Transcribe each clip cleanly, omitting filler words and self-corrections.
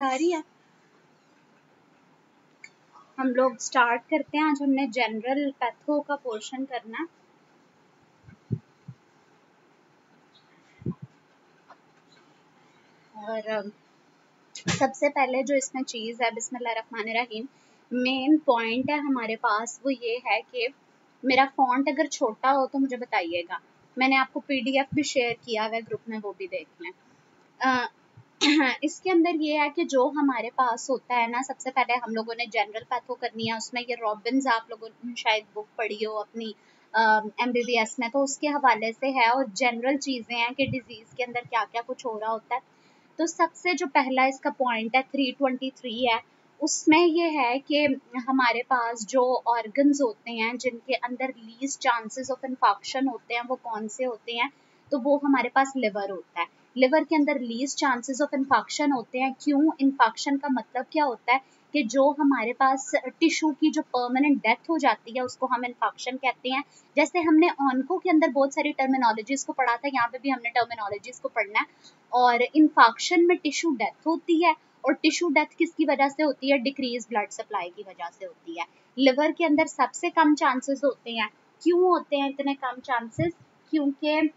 आ रही है। हम लोग स्टार्ट करते हैं। आज हमने जनरल पैथो का पोर्शन करना। और सबसे पहले जो इसमें चीज़ है, बिस्मिल्लाहिर्रहमानिर्रहीम, मेन पॉइंट है हमारे पास, वो ये है कि मेरा फॉन्ट अगर छोटा हो तो मुझे बताइएगा। मैंने आपको पीडीएफ भी शेयर किया हुआ है ग्रुप में, वो भी देख लें। इसके अंदर ये है कि जो हमारे पास होता है ना, सबसे पहले हम लोगों ने जनरल पैथो करनी है। उसमें ये रॉबिन्स आप लोगों ने शायद बुक पढ़ी हो अपनी एमबीबीएस में, तो उसके हवाले से है। और जनरल चीज़ें हैं कि डिजीज़ के अंदर क्या क्या कुछ हो रहा होता है। तो सबसे जो पहला इसका पॉइंट है 323 है, उसमें ये है कि हमारे पास जो ऑर्गन्स होते हैं जिनके अंदर लीस्ट चांसेस ऑफ इन्फेक्शन होते हैं, वो कौन से होते हैं? तो वो हमारे पास लिवर होता है। लिवर के अंदर लीस्ट चांसेस ऑफ इन्फेक्शन होते हैं। क्यों? इन्फेक्शन का मतलब क्या होता है कि जो हमारे पास टिश्यू की जो परमानेंट डेथ हो जाती है, उसको हम इन्फेक्शन कहते हैं। जैसे हमने ऑन्को के अंदर बहुत सारी टर्मिनोलॉजीज को पढ़ा था, यहाँ पे भी हमने टर्मिनोलॉजीज को पढ़ना है। और इन्फेक्शन में टिश्यू डेथ होती है, और टिश्यू डेथ किसकी वजह से होती है? डिक्रीज ब्लड सप्लाई की वजह से होती है। लिवर के अंदर सबसे कम चांसेस होते हैं। क्यों होते हैं इतने कम चांसेस? क्योंकि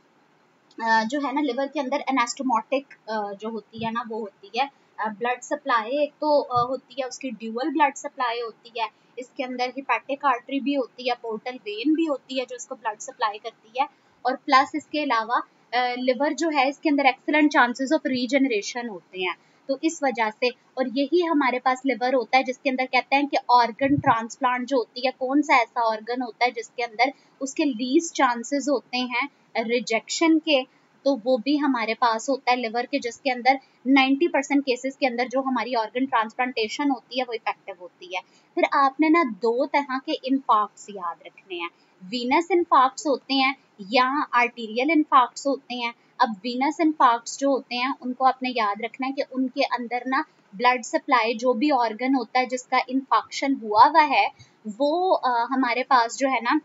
जो है ना, लिवर के अंदर एनास्टोमोटिक जो होती है ना, वो होती है ब्लड सप्लाई। एक तो होती है उसकी ड्यूअल ब्लड सप्लाई होती है। इसके अंदर हिपैटिक आर्टरी भी होती है, पोर्टल वेन भी होती है जो इसको ब्लड सप्लाई करती है। और प्लस इसके अलावा लिवर जो है, इसके अंदर एक्सीलेंट चांसेस ऑफ रीजनरेशन होते हैं। तो इस वजह से, और यही हमारे पास लिवर होता है जिसके अंदर कहते हैं कि ऑर्गन ट्रांसप्लांट जो होती है, कौन सा ऐसा ऑर्गन होता है जिसके अंदर उसके लीस्ट चांसेस होते हैं रिजेक्शन के, तो वो भी हमारे पास होता है लिवर के, जिसके अंदर 90% केसेस के अंदर जो हमारी ऑर्गन ट्रांसप्लांटेशन होती है वो इफेक्टिव होती है। फिर आपने ना दो तरह के इन्फार्क्ट्स याद रखने हैं। वीनस इन्फार्क्ट्स होते हैं या आर्टीरियल इन्फार्क्ट्स होते हैं। अब वीनस इन्फार्क्ट्स जो होते हैं उनको आपने याद रखना है कि उनके अंदर ना ब्लड सप्लाई, जो भी ऑर्गन होता है जिसका इन्फेक्शन हुआ हुआ है, वो हमारे पास जो है ना,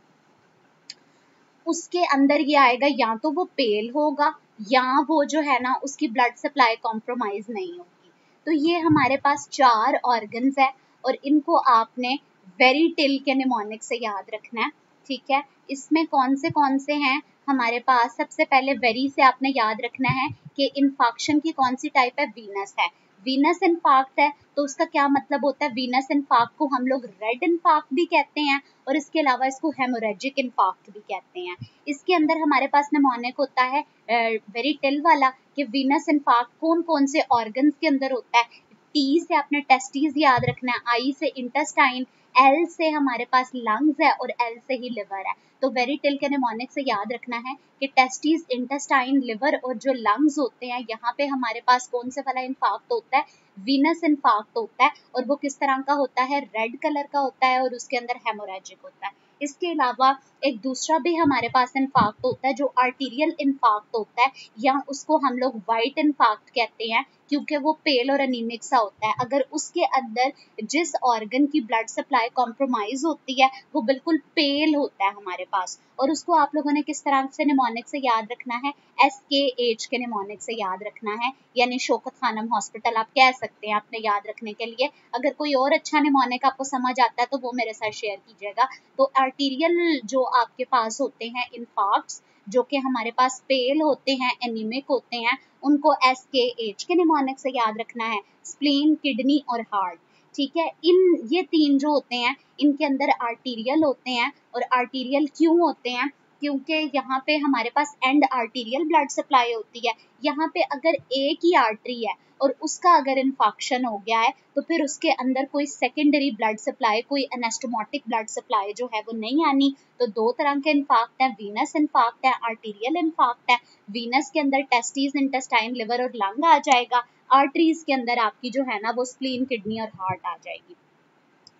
उसके अंदर ये आएगा, या तो वो पेल होगा या वो जो है ना, उसकी ब्लड सप्लाई कॉम्प्रोमाइज नहीं होगी। तो ये हमारे पास 4 ऑर्गन्स है, और इनको आपने वेरी टिल के निमोनिक से याद रखना है। ठीक है, इसमें कौन से हैं हमारे पास? सबसे पहले वेरी से आपने याद रखना है कि इन्फेक्शन की कौन सी टाइप है? वीनस है। वीनस इन्फार्क्ट है तो उसका क्या मतलब होता है? वीनस इन्फार्क्ट को हम लोग रेड इन्फार्क्ट भी कहते हैं, और इसके अलावा इसको हेमोरेजिक इन्फार्क्ट भी कहते हैं। इसके अंदर हमारे पास निमोनिक होता है वेरी टिल वाला, कि वीनस इन्फार्क्ट कौन कौन से ऑर्गन्स के अंदर होता है। टी से आपने टेस्टीज याद रखना है, आई से इंटेस्टाइन, एल से हमारे पास लंग्स है, और एल से ही लिवर है। तो वेरी टिल के निमोनिक से याद रखना है कि टेस्टीज, इंटेस्टाइन, लिवर और जो लंग्स होते हैं, यहाँ पे हमारे पास कौन से वाला इन्फार्क्ट होता है? वीनस इन्फार्क्ट होता है। और वो किस तरह का होता है? रेड कलर का होता है, और उसके अंदर हेमोरेजिक होता है। इसके अलावा एक दूसरा भी हमारे पास इन्फार्क्ट होता है जो आर्टीरियल इन्फार्क्ट होता है, या उसको हम लोग वाइट इन्फार्क्ट कहते हैं, क्योंकि वो पेल और एनीमिक सा होता है। अगर उसके अंदर जिस ऑर्गन की ब्लड सप्लाई कॉम्प्रोमाइज होती है, वो बिल्कुल पेल होता है हमारे पास। और उसको आप लोगों ने किस तरह से निमोनिक से याद रखना है? SKH के निमोनिक से याद रखना है, यानी शौकत खानम हॉस्पिटल आप कह सकते हैं अपने याद रखने के लिए। अगर कोई और अच्छा निमोनिक आपको समझ आता है तो वो मेरे साथ शेयर कीजिएगा। तो आर्टीरियल जो आपके पास होते हैं इन्फार्क्ट्स, जो कि हमारे पास पेल होते हैं, एनीमिक होते हैं, उनको SKH के निमोनिक से याद रखना है। स्प्लीन, किडनी और हार्ट। ठीक है, इन ये 3 जो होते हैं, इनके अंदर आर्टीरियल होते हैं। और आर्टीरियल क्यों होते हैं? क्योंकि यहाँ पे हमारे पास एंड आर्टीरियल ब्लड सप्लाई होती है। यहाँ पे अगर एक ही आर्टरी है और उसका अगर इन्फेक्शन हो गया है, तो फिर उसके अंदर कोई सेकेंडरी ब्लड सप्लाई, कोई एनास्टोमोटिक ब्लड सप्लाई जो है वो नहीं आनी। तो 2 तरह के इन्फार्क्ट है, वीनस इन्फार्क्ट है, आर्टीरियल इन्फार्क्ट है। वीनस के अंदर टेस्टीज, इंटेस्टाइन, लिवर और लंग आ जाएगा। आर्टरीज के अंदर आपकी जो है ना, वो स्प्लीन, किडनी और हार्ट आ जाएगी।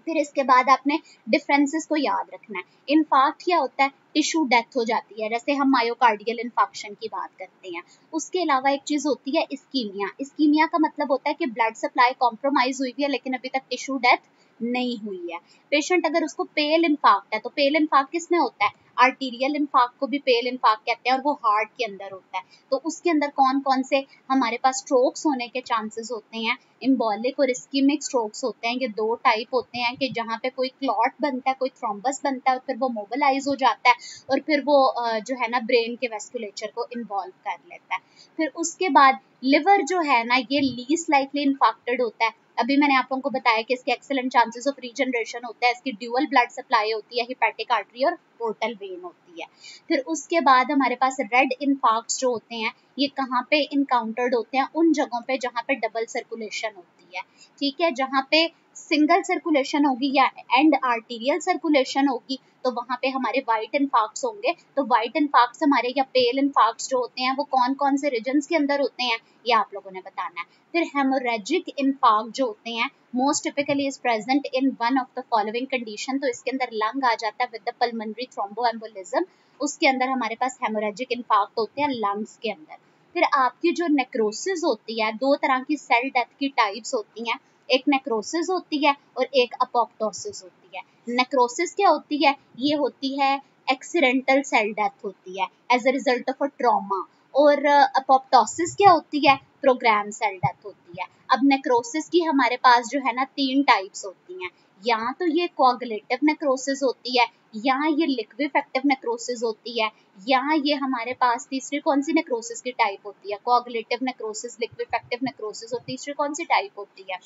फिर इसके बाद आपने डिफरेंसेस को याद रखना है। इन्फार्क्ट क्या होता है? टिश्यू डेथ हो जाती है, जैसे हम मायोकार्डियल इन्फेक्शन की बात करते हैं। उसके अलावा एक चीज होती है इस्कीमिया। इस्कीमिया का मतलब होता है कि ब्लड सप्लाई कॉम्प्रोमाइज हुई है लेकिन अभी तक टिश्यू डेथ नहीं हुई है। पेशेंट अगर उसको पेल इन्फार्क्ट है, तो पेल इन्फार्क्ट किस में होता है? आर्टीरियल इन्फार्क्ट को भी पेल इन्फार्क्ट कहते हैं और वो हार्ट के अंदर होता है। तो उसके अंदर कौन कौन से हमारे पास स्ट्रोक्स होने के चांसेस होते हैं? एम्बोलिक और इस्कीमिक स्ट्रोक्स होते हैं। ये दो टाइप होते हैं कि जहाँ पे कोई क्लॉट बनता है, कोई थ्रोम्बस बनता है और फिर वो मोबिलाइज हो जाता है और फिर वो जो है ना ब्रेन के वेस्कुलेचर को इन्वॉल्व कर लेता है। फिर उसके बाद लिवर जो है ना, ये लीस्ट लाइकली इन्फेक्टेड होता है। अभी मैंने आप लोगों को बताया कि इसके एक्सेलेंट चांसेस ऑफ रीजनरेशन होता है, इसकी ड्यूअल ब्लड सप्लाई होती है, हिपैटिक आर्टरी और पोर्टल वेन होती है। फिर उसके बाद हमारे पास रेड इन्फार्क्ट्स जो होते हैं, ये कहाँ पे इनकाउंटर्ड होते हैं? उन जगहों पे जहाँ पे डबल सर्कुलेशन होती है, ठीक है। जहाँ पे सिंगल सर्कुलेशन होगी या एंड आर्टीरियल सर्कुलेशन होगी, तो वहां पे हमारे व्हाइट इन्फार्क्ट्स होंगे। तो व्हाइट इन्फार्क्ट्स हमारे या पेल इन्फार्क्ट्स जो होते हैं वो कौन कौन से रीजन्स के अंदर होते हैं, ये आप लोगों ने बताना है। फिर हेमोरेजिक इन्फार्क्ट जो होते हैं, most typically is present in one of the following condition. तो इसके अंदर लंग आ जाता है विद द पल्मोनरी थ्रोम्बोएम्बोलिज्म। उसके अंदर हमारे पास हेमोरेजिक इन्फार्क्ट होते हैं लंग्स के अंदर। फिर आपकी जो नेक्रोसिस होती है, दो तरह की सेल डेथ की टाइप्स होती हैं, एक नेक्रोसिस होती है और एक अपोप्टोसिस होती है। नेक्रोसिस क्या होती है? ये होती है एक्सीडेंटल सेल डेथ होती है as a result of a trauma. और अपोप्टोसिस क्या होती है? प्रोग्राम सेल डेथ होती है। अब नेक्रोसिस की हमारे पास जो है ना 3 टाइप्स होती हैं। या तो ये कोआगुलेटिव नेक्रोसिस होती है, या ये लिक्विफेक्टिव नेक्रोसिस होती है, या ये हमारे पास तीसरी कौन सी नेक्रोसिस की टाइप होती है? कोआगुलेटिव नेक्रोसिस, लिक्विफेक्टिव नेक्रोसिस और तीसरी कौन सी टाइप होती है?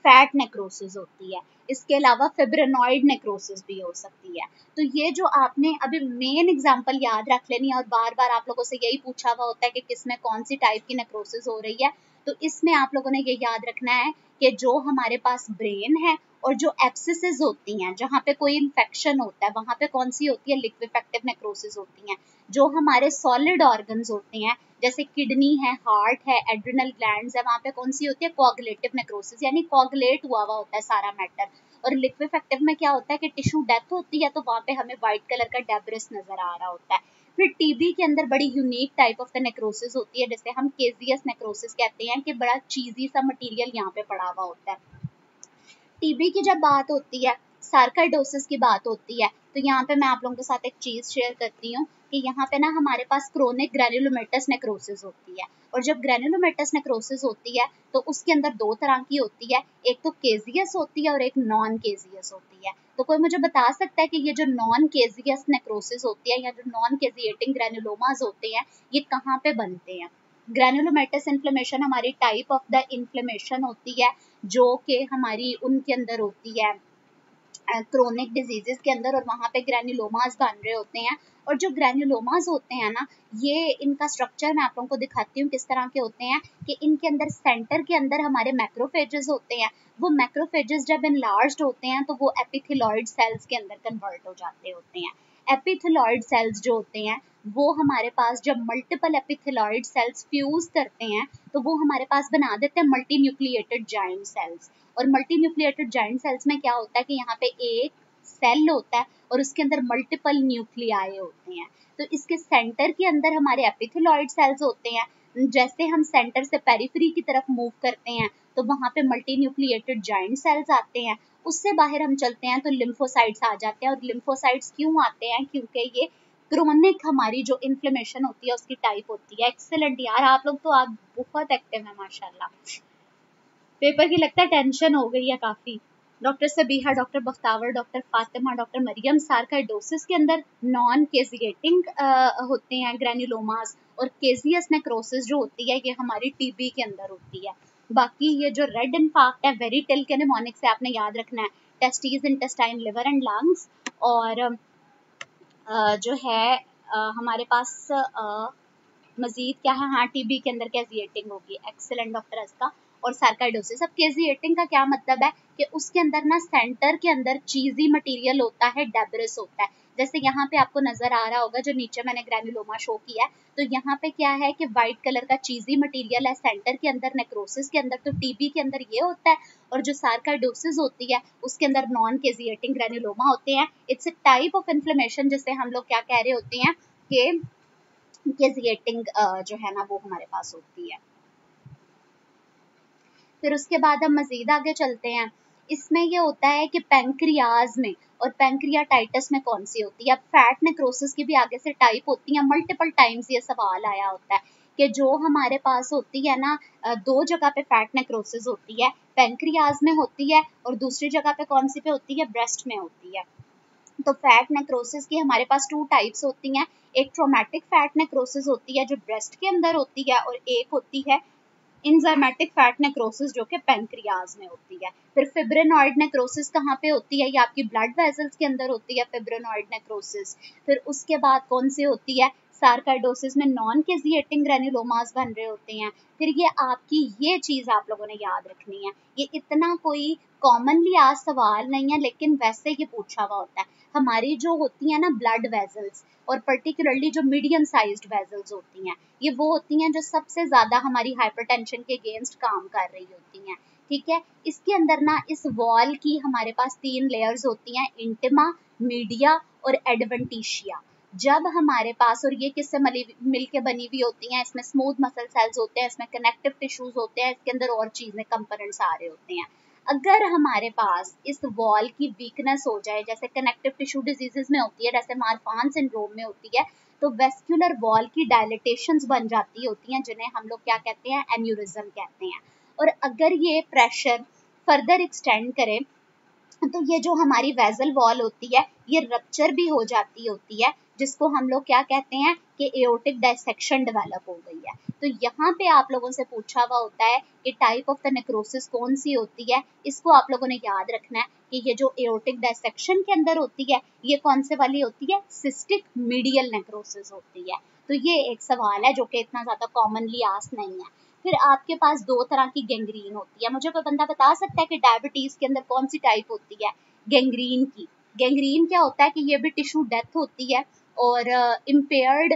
फैट नेक्रोसिस होती है। इसके अलावा फिब्रिनॉइड नेक्रोसिस भी हो सकती है। तो ये जो आपने अभी मेन एग्जांपल याद रख लेनी है, और बार बार आप लोगों से यही पूछा हुआ होता है कि किसमें कौन सी टाइप की नेक्रोसिस हो रही है। तो इसमें आप लोगों ने ये याद रखना है कि जो हमारे पास ब्रेन है और जो एब्सिसेस होती हैं, जहाँ पे कोई इन्फेक्शन होता है, वहां पे कौन सी होती है? लिक्विफेक्टिव नेक्रोसिस होती हैं। जो हमारे सॉलिड ऑर्गन्स होते हैं, जैसे किडनी है, हार्ट है, एड्रिनल ग्लैंड्स है, वहां पे कौन सी होती है? कोआगुलेटिव नेक्रोसिस, यानी कोआगुलेट हुआ होता है सारा मैटर। और लिक्विफेक्टिव में क्या होता है कि टिश्यू डेथ होती है, तो वहां पे हमें व्हाइट कलर का डेब्रिस नजर आ रहा होता है। फिर टीबी के अंदर बड़ी unique type of the necrosis होती है, जिसे हम केजियस नेक्रोसिस कहते हैं, कि बड़ा चीजी सा मटेरियल यहाँ पे पड़ा हुआ होता है। टीबी की जब बात होती है, सार्काइडोसिस की बात होती है, तो यहाँ पे मैं आप लोगों के साथ एक चीज शेयर करती हूँ कि यहाँ पे ना हमारे पास क्रोनिक ग्रैन्युलोमेटस नेक्रोसिस होती है। और जब ग्रैन्युलोमेटस नेक्रोसिस होती है तो उसके अंदर दो तरह की होती है, एक तो केजियस होती है और एक नॉन केजियस होती है। तो कोई मुझे बता सकता है कि ये जो नॉन केजियस नेक्रोसिस होती है या जो नॉन केजिएटिंग ग्रैन्युलोमास होते हैं, ये कहाँ पे बनते हैं? ग्रैन्युलोमेटस इन्फ्लेमेशन हमारी टाइप ऑफ द इन्फ्लेमेशन होती है जो कि हमारी उनके अंदर होती है क्रोनिक डिजीजेस के अंदर, और वहाँ पे ग्रैन्युलोमास बन रहे होते हैं। और जो ग्रैन्युलोमास होते हैं ना, ये इनका स्ट्रक्चर मैं आप लोगों को दिखाती हूँ किस तरह के होते हैं। कि इनके अंदर सेंटर के अंदर हमारे मैक्रोफेजेस होते हैं। वो मैक्रोफेजेस जब इनलार्ज्ड होते हैं तो वो एपिथेलॉइड सेल्स के अंदर कन्वर्ट हो जाते होते हैं। एपिथेलॉइड सेल्स जो होते हैं, वो हमारे पास जब मल्टीपल एपिथेलॉइड सेल्स फ्यूज करते हैं तो वो हमारे पास बना देते हैं मल्टी न्यूक्लिएटेड जाइंट सेल्स। और मल्टी न्यूक्लिएटेड जाइंट सेल्स में क्या होता है कि यहाँ पे एक सेल होता है और उसके अंदर मल्टीपल न्यूक्लियाई होते हैं। तो इसके सेंटर के अंदर हमारे एपिथेलॉइड सेल्स होते हैं। जैसे हम सेंटर से पेरिफेरी की तरफ मूव करते हैं तो वहां पे मल्टी न्यूक्लिएटेड जाइंट सेल्स आते हैं। उससे बाहर हम चलते हैं तो लिम्फोसाइट्स आ जाते हैं। और लिम्फोसाइट्स क्यों आते हैं? क्योंकि ये क्रोनिक हमारी जो इन्फ्लेमेशन होती है उसकी टाइप होती है। एक्सेलेंट यार, आप लोग तो आप बहुत एक्टिव है माशाल्लाह। पेपर की लगता है टेंशन हो गई है काफी। Doctor Sabiha, doctor Bakhtawar, doctor Fatima, doctor Maryam, sarcoidosis के अंदर नॉन केजिएटिंग होते हैं ग्रैन्युलोमास, और केजियस नेक्रोसिस जो होती है ये हमारी टीबी के अंदर होती है। बाकी ये जो रेड इन्फार्क्ट है वेरिटेल के निमोनिक से आपने याद रखना है, testis, intestine, liver and lungs. और जो है हमारे पास मजीद क्या है? हाँ, टीबी के अंदर कैजिएटिंग होगी। Excellent doctor Aska. और सार्काइडोसिस। अब कैजिएटिंग का क्या मतलब है कि उसके अंदर ना सेंटर के अंदर चीजी मटेरियल होता है, डेब्रिस होता है। जैसे यहाँ पे आपको नजर आ रहा होगा, जो नीचे मैंने ग्रैन्युलोमा शो किया है, तो यहाँ पे क्या है कि व्हाइट कलर का चीजी मटेरियल है सेंटर के अंदर, नेक्रोसिस के अंदर। तो टीबी के अंदर ये होता है। और जो सार्काइडोसिस होती है उसके अंदर नॉन कैजिएटिंग ग्रैन्युलोमा होते हैं। It's a type of inflammation जिसे हम लोग क्या कह रहे होते हैं कि कैजिएटिंग जो है ना वो हमारे पास होती है। फिर उसके बाद हम मजीद आगे चलते हैं। इसमें ये होता है कि पैंक्रियाज में और पैंक्रियाटाइटिस में कौन सी होती है। अब फैट नेक्रोसिस की भी आगे से टाइप होती है, मल्टीपल टाइम्स ये सवाल आया होता है कि जो हमारे पास होती है ना, दो जगह पे फैट नेक्रोसिस होती है, पैंक्रियाज में होती है और दूसरी जगह पे कौन सी पे होती है, ब्रेस्ट में होती है। तो फैट नेक्रोसिस की हमारे पास 2 टाइप्स होती हैं। एक ट्रोमेटिक फैट नेक्रोसिस होती है जो ब्रेस्ट के अंदर होती है, और एक होती है इंजाइमेटिक फैट नेक्रोसिस जो कि पैंक्रियाज में होती है। फिर फिब्रिनॉइड नेक्रोसिस कहाँ पे होती है, ये आपकी ब्लड वेसल्स के अंदर होती है फिब्रिनॉइड नेक्रोसिस। फिर उसके बाद कौन सी होती है, सार्काइडोसिस में नॉन केजिएटिंग ग्रेन्युलोमास बन रहे होते हैं। फिर ये आपकी ये चीज आप लोगों ने याद रखनी है, ये इतना कोई कॉमनली आज सवाल नहीं है लेकिन वैसे ये पूछा हुआ होता है। हमारी जो होती है ना ब्लड वेसल्स, और पर्टिकुलरली जो मीडियम साइज्ड वेसल्स होती हैं, ये वो होती हैं जो सबसे ज्यादा हमारी हाइपरटेंशन के अगेंस्ट काम कर रही होती हैं। ठीक है, इसके अंदर ना इस वॉल की हमारे पास 3 लेयर्स होती हैं, इंटिमा, मीडिया और एडवेंटिशिया। जब हमारे पास, और ये किससे मिल के बनी हुई होती हैं, इसमें स्मूथ मसल सेल्स होते हैं, इसमें कनेक्टिव टिश्यूज होते हैं, इसके अंदर और चीजें कंपोनेंट्स आ रहे होते हैं। अगर हमारे पास इस वॉल की वीकनेस हो जाए, जैसे कनेक्टिव टिश्यू डिजीजेस में होती है, जैसे मार्फान सिंड्रोम में होती है, तो वेस्कुलर वॉल की डायलिटेशंस बन जाती होती हैं, जिन्हें हम लोग क्या कहते हैं, एन्यूरिज्म कहते हैं। और अगर ये प्रेशर फर्दर एक्सटेंड करे तो ये जो हमारी वेसल वॉल होती है ये रप्चर भी हो जाती होती है, जिसको हम लोग क्या कहते हैं कि एओर्टिक डायसेक्शन डेवलप हो गई है। तो यहाँ पे आप लोगों से पूछा हुआ होता है कि टाइप ऑफ द नेक्रोसिस कौन सी होती है, इसको आप लोगों ने याद रखना है कि ये जो एओर्टिक डायसेक्शन के अंदर होती है ये कौन से वाली होती है, सिस्टिक मीडियल नेक्रोसिस होती है। तो ये एक सवाल है जो कि इतना ज्यादा कॉमनली आस्क नहीं है। फिर आपके पास 2 तरह की गैंग्रीन होती है। मुझे कोई बंदा बता सकता है कि डायबिटीज के अंदर कौन सी टाइप होती है, गैंग्रीन की। गैंग्रीन क्या होता है कि ये भी टिश्यू डेथ होती है और इम्पेयर्ड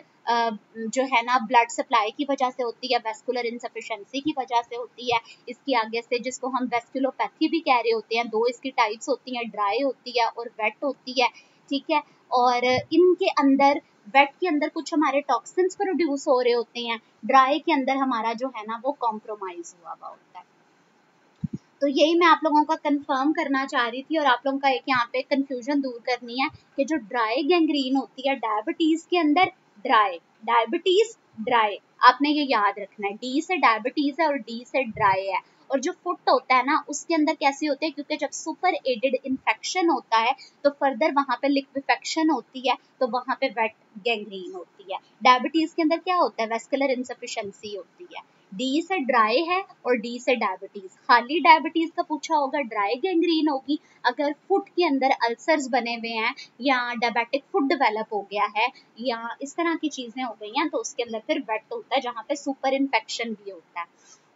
जो है ना ब्लड सप्लाई की वजह से होती है, वेस्कुलर इनसफिशिएंसी की वजह से होती है। इसकी आगे से जिसको हम वेस्कुलोपैथी भी कह रहे होते हैं, 2 इसकी टाइप्स होती हैं, ड्राई होती है और वेट होती है। ठीक है, और इनके अंदर वेट के अंदर कुछ हमारे टॉक्सिन्स प्रोड्यूस हो रहे होते हैं, ड्राई के अंदर हमारा जो है ना वो कॉम्प्रोमाइज हुआ हुआ होता है। तो यही मैं आप लोगों का कंफर्म करना चाह रही थी और आप लोगों का एक यहाँ पे कंफ्यूजन दूर करनी है कि जो ड्राई गैंग्रीन होती है डायबिटीज के अंदर, ड्राई डायबिटीज ड्राई, आपने ये याद रखना है, डी से डायबिटीज है और डी से ड्राई है। और जो फुट होता है ना उसके अंदर कैसी होती है, क्योंकि जब सुपर एडेड इन्फेक्शन होता है तो फर्दर वहां पे लिक्विफेक्शन होती है, तो वहां पे वेट गैंग्रीन होती है। डायबिटीज के अंदर क्या होता है, वेस्कुलर इनसफिशिएंसी होती है। डी से ड्राई है और डी से डायबिटीज। खाली डायबिटीज का पूछा होगा ड्राई गैंग्रीन होगी। अगर फुट के अंदर अल्सर्स बने हुए हैं या डायबिटिक फुट डेवलप हो गया है या इस तरह की चीजें हो गई हैं तो उसके अंदर फिर वेट होता है, जहाँ पे सुपर इन्फेक्शन भी होता है।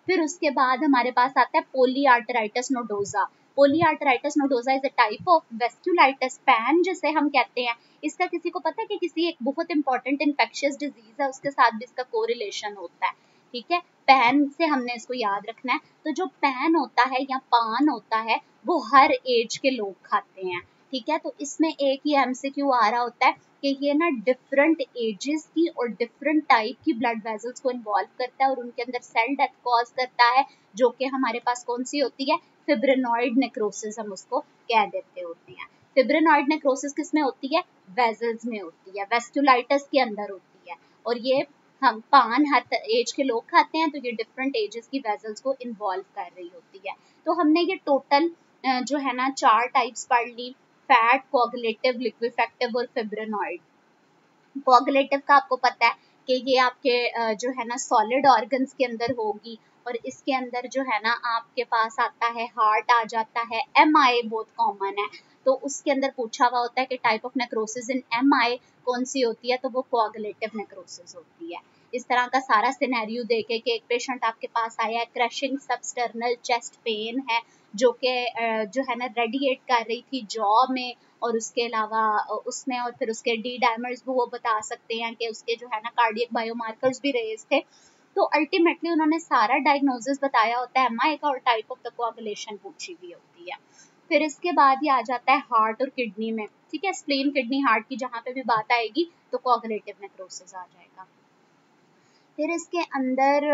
फिर उसके बाद हमारे पास आता है polyarteritis nodosa. Polyarteritis nodosa is a type of vasculitis pan जिसे हम कहते हैं। इसका किसी को पता है कि किसी एक बहुत इंपॉर्टेंट इन्फेक्शियस डिजीज है उसके साथ भी इसका कोरिलेशन होता है। ठीक है, पैन से हमने इसको याद रखना है। तो जो पैन होता है या पान होता है वो हर एज के लोग खाते हैं। ठीक है, तो इसमें एक ही एमसीक्यू आ रहा होता है कि ये ना डिफरेंट एजेस की और डिफरेंट टाइप की ब्लड वेसल्स को इन्वॉल्व करता है और उनके अंदर सेल डेथ कॉज करता है, जो कि हमारे पास कौन सी होती है, फिब्रिनॉइड नेक्रोसिस हम उसको कह देते होते हैं। फिब्रिनॉइड नेक्रोसिस किसमें होती है, वेसल्स में होती है, वेस्कुलाइटिस के अंदर होती है। और ये हम पान हर एज के लोग खाते हैं, तो ये डिफरेंट एजेस की वेसल्स को इन्वॉल्व कर रही होती है। तो हमने ये टोटल जो है ना 4 टाइप्स पढ़ ली, फैट, कोगुलेटिव, लिक्विफेक्टिव और फिब्रिनॉइड। कोगुलेटिव का आपको पता है कि ये आपके जो है ना सॉलिड ऑर्गन्स के अंदर होगी, और इसके अंदर जो है ना आपके पास आता है हार्ट आ जाता है, एमआई बहुत कॉमन है, तो उसके अंदर पूछा हुआ होता है कि type of necrosis in MI कौन सी होती है, तो वो कोगुलेटिव नेक्रोसिस होती है। इस तरह का सारा सिनेरियो देखे कि एक पेशेंट आपके पास आया है, क्रशिंग सबस्टर्नल चेस्ट पेन है जो कि जो है ना रेडिएट कर रही थी जॉ में, और उसके अलावा उसमें और फिर उसके डी डायमर्स भी वो बता सकते हैं कि उसके जो है ना कार्डियक बायोमार्कर्स भी रेज थे। तो अल्टीमेटली उन्होंने सारा डायग्नोसिस बताया होता है एमआई का, और टाइप ऑफ द कोआगुलेशन पूछी हुई होती है। फिर इसके बाद ये आ जाता है हार्ट और किडनी में। ठीक है, स्प्लीन, किडनी, हार्ट की जहाँ पे भी बात आएगी तो कोआगुलेटिव नेक्रोसिस आ जाएगा। फिर इसके अंदर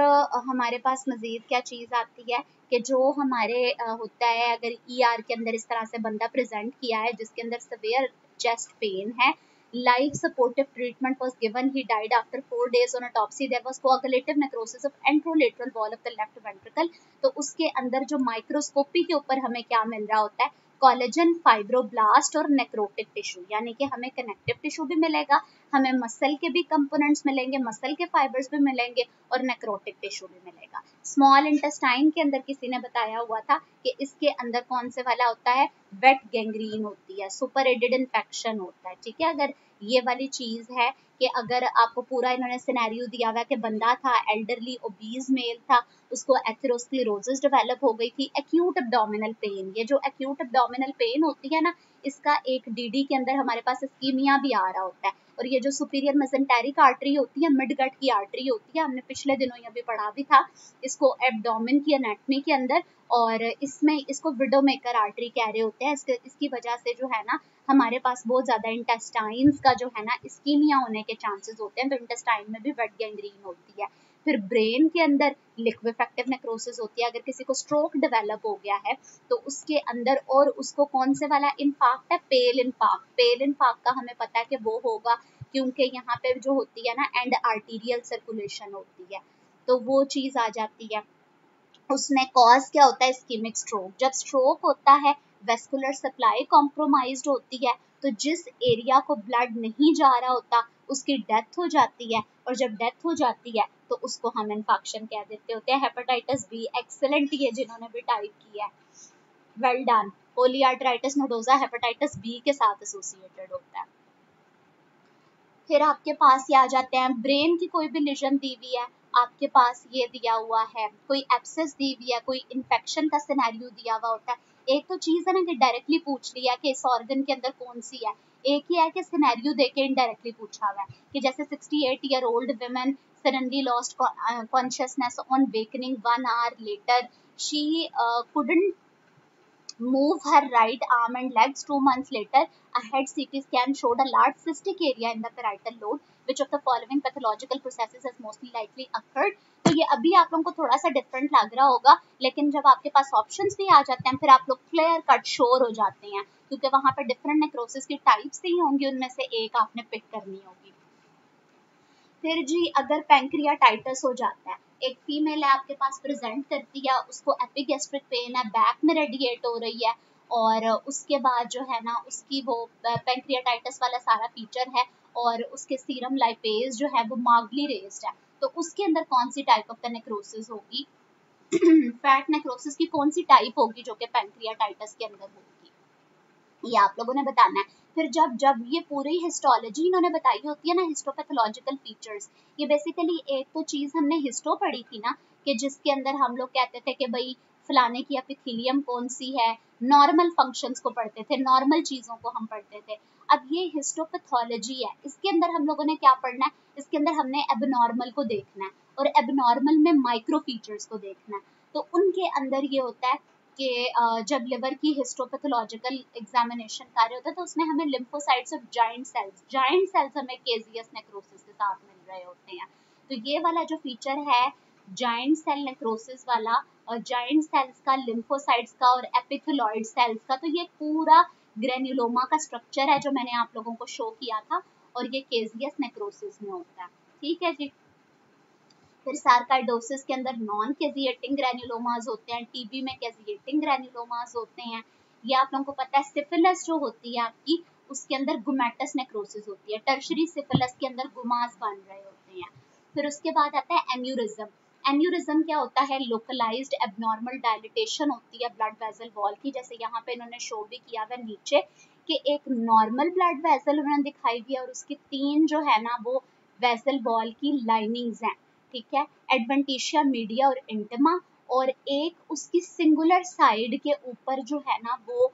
हमारे पास मज़ीद क्या चीज़ आती है कि जो हमारे होता है, अगर ER के अंदर इस तरह से बंदा प्रेजेंट किया है जिसके अंदर सेवियर चेस्ट पेन है, life supportive treatment was given, he died after 4 days on autopsy, there was coagulative necrosis of anterolateral wall of the left ventricle. तो उसके अंदर जो माइक्रोस्कोपी के ऊपर हमें क्या मिल रहा होता है, कोलेजन, फाइब्रोब्लास्ट और नेक्रोटिक टिश्यू, यानी कि हमें कनेक्टिव टिश्यू भी मिलेगा, हमें मसल के भी कंपोनेंट्स मिलेंगे, मसल के फाइबर्स भी मिलेंगे और नेक्रोटिक टिश्यू भी मिलेगा। स्मॉल इंटेस्टाइन के अंदर किसी ने बताया हुआ था कि इसके अंदर कौन से वाला होता है, वेट गैंग्रीन होती है, सुपरएडेड इन्फेक्शन होता है। ठीक है, अगर ये वाली चीज है कि अगर आपको पूरा इन्होंने सिनेरियो दिया हुआ है कि बंदा था एल्डरली ओबीज मेल था, उसको एथेरोस्क्लेरोसिस डेवलप हो गई थी, एक्यूट एब्डोमिनल पेन, ये जो एक्यूट एब्डोमिनल पेन होती है ना, इसका एक डीडी के अंदर हमारे पास इस्कीमिया भी आ रहा होता है। और ये जो सुपीरियर मेसेंटेरिक आर्टरी होती है, मिड गट की आर्टरी होती है, हमने पिछले दिनों ये भी पढ़ा भी था इसको एब्डोमेन की एनाटमी के अंदर, और इसमें इसको विडोमेकर आर्टरी कह रहे होते हैं। इसकी वजह से जो है ना हमारे पास बहुत ज़्यादा इंटेस्टाइन्स का जो है ना इस्कीमिया होने के चांसेस होते हैं, तो इंटेस्टाइन में भी वेट गैंग्रीन होती है। फिर ब्रेन के अंदर लिक्विफेक्टिव नेक्रोसिस होती है, अगर किसी को स्ट्रोक डेवलप हो गया है तो उसके अंदर, और उसको कौन से वाला इन्फाक्ट है, पेल इन्फाक्ट। पेल इन्फाक्ट का हमें पता है कि वो होगा क्योंकि यहाँ पे जो होती है ना एंड आर्टीरियल सर्कुलेशन होती है, तो वो चीज़ आ जाती है। उसमें कॉज क्या होता है, इस्कीमिक स्ट्रोक। जब स्ट्रोक होता है वेस्कुलर सप्लाई कॉम्प्रोमाइज्ड होती है, तो जिस एरिया को ब्लड नहीं जा रहा होता उसकी डेथ हो जाती है, और जब डेथ हो जाती है तो उसको हम इन्फेक्शन कह देते होते हैं। हेपेटाइटिस बी, एक्सेलेंट, ये जिन्होंने भी टाइप किया है well done. पोलीआर्ट्राइटिस nodosa hepatitis B के साथ एसोसिएटेड होता है। फिर आपके पास ये आ जाते हैं ब्रेन की कोई भी लेजन दी हुई है, आपके पास ये दिया हुआ है कोई एब्सेस दी हुई है, कोई इन्फेक्शन का सिनेरियो दिया हुआ होता है। एक तो चीज़ है ना कि डायरेक्टली पूछ लिया कि इस ऑर्गन के अंदर कौन सी है, एक ही है कि सिनेरियो देके इनडायरेक्टली पूछा हुआ है कि जैसे 68-year-old women suddenly lost consciousness on wakening 1 hour later, she couldn't move her right arm and legs. 2 months later, a head CT scan showed a large cystic area in the parietal lobe. Which of the following pathological processes has mostly likely occurred? तो ये अभी आप लोगों को थोड़ा सा different लग रहा होगा, लेकिन जब आपके पास ऑप्शंस भी आ जाते हैं फिर आप लोग क्लियर कट श्योर हो जाते हैं, क्योंकि वहां पर डिफरेंट नेक्रोसिस की टाइप्स ही होंगी, उनमें से एक आपने पिक करनी होगी। फिर जी अगर पैंक्रियाटाइटिस हो जाता है, एक फीमेल है आपके पास प्रेजेंट करती है, उसको एपिगैस्ट्रिक पेन है, बैक में रेडिएट हो रही है, और उसके बाद जो है ना उसकी वो पैंक्रियाटाइटिस वाला सारा फीचर है, और उसके सीरम लाइपेज जो है वो मार्गली रेज्ड है, तो उसके अंदर कौन सी टाइप ऑफ द नेक्रोसिस होगी फैट नेक्रोसिस की कौन सी टाइप होगी जो कि पैंक्रियाटाइटिस के अंदर होगी, ये आप लोगों ने बताना है। फिर जब ये पूरी हिस्टोलॉजी इन्होंने बताई होती है ना, हिस्टोपैथोलॉजिकल फीचर्स, ये बेसिकली एक तो चीज हमने हिस्टो पढ़ी थी ना कि जिसके अंदर हम लोग कहते थे कि भाई फलाने की एपिथेलियम कौन सी है, नॉर्मल फंक्शंस को पढ़ते थे, नॉर्मल चीजों को हम पढ़ते थे। अब ये हिस्टोपैथोलॉजी है, इसके अंदर हम लोगों ने क्या पढ़ना है, इसके अंदर हमने एबनॉर्मल को देखना है, और एबनॉर्मल में माइक्रो फीचर्स को देखना है। तो उनके अंदर ये होता है कि जब लिवर की हिस्टोपैथोलॉजिकल एग्जामिनेशन कर रहे होते हैं तो उसमें हमें लिम्फोसाइट्स ऑफ जाइंट सेल्स हमें केजियस नेक्रोसिस के साथ मिल रहे होते हैं। तो ये वाला जो फीचर है जाइंट सेल नेक्रोसिस वाला, और जाइंट सेल्स का, लिम्फोसाइट्स का और एपिथेलॉइड सेल्स का, तो ये पूरा ग्रेन्युलोमा का स्ट्रक्चर है जो मैंने आप लोगों को शो किया था, और ये केजियस नेक्रोसिस में होता है। ठीक है जी। फिर सार्काइडोसिस के अंदर नॉन कैजिएटिंग ग्रैन्युलोमास होते हैं, टीबी में कैजिएटिंग ग्रैन्युलोमास होते हैं। ये आप लोगों को पता है। सिफिलिस जो होती है आपकी, उसके अंदर गुमैटस नेक्रोसिस होती है। टर्शरी सिफिलिस के अंदर गुमास बन रहे होते हैं। फिर उसके बाद आता है एन्यूरिज्म। एन्यूरिज्म क्या होता है, लोकलाइज्ड एबनॉर्मल डायलिटेशन होती है ब्लड वेसल वॉल की, जैसे यहाँ पे इन्होंने शो भी किया हुआ नीचे कि एक नॉर्मल ब्लड वेसल उन्होंने दिखाई दिया और उसकी 3 जो है ना वो वेसल वॉल की लाइनिंग्स हैं, ठीक है, एडवेंटिशिया मीडिया और इंटिमा, और एक उसकी सिंगुलर साइड के ऊपर जो है ना वो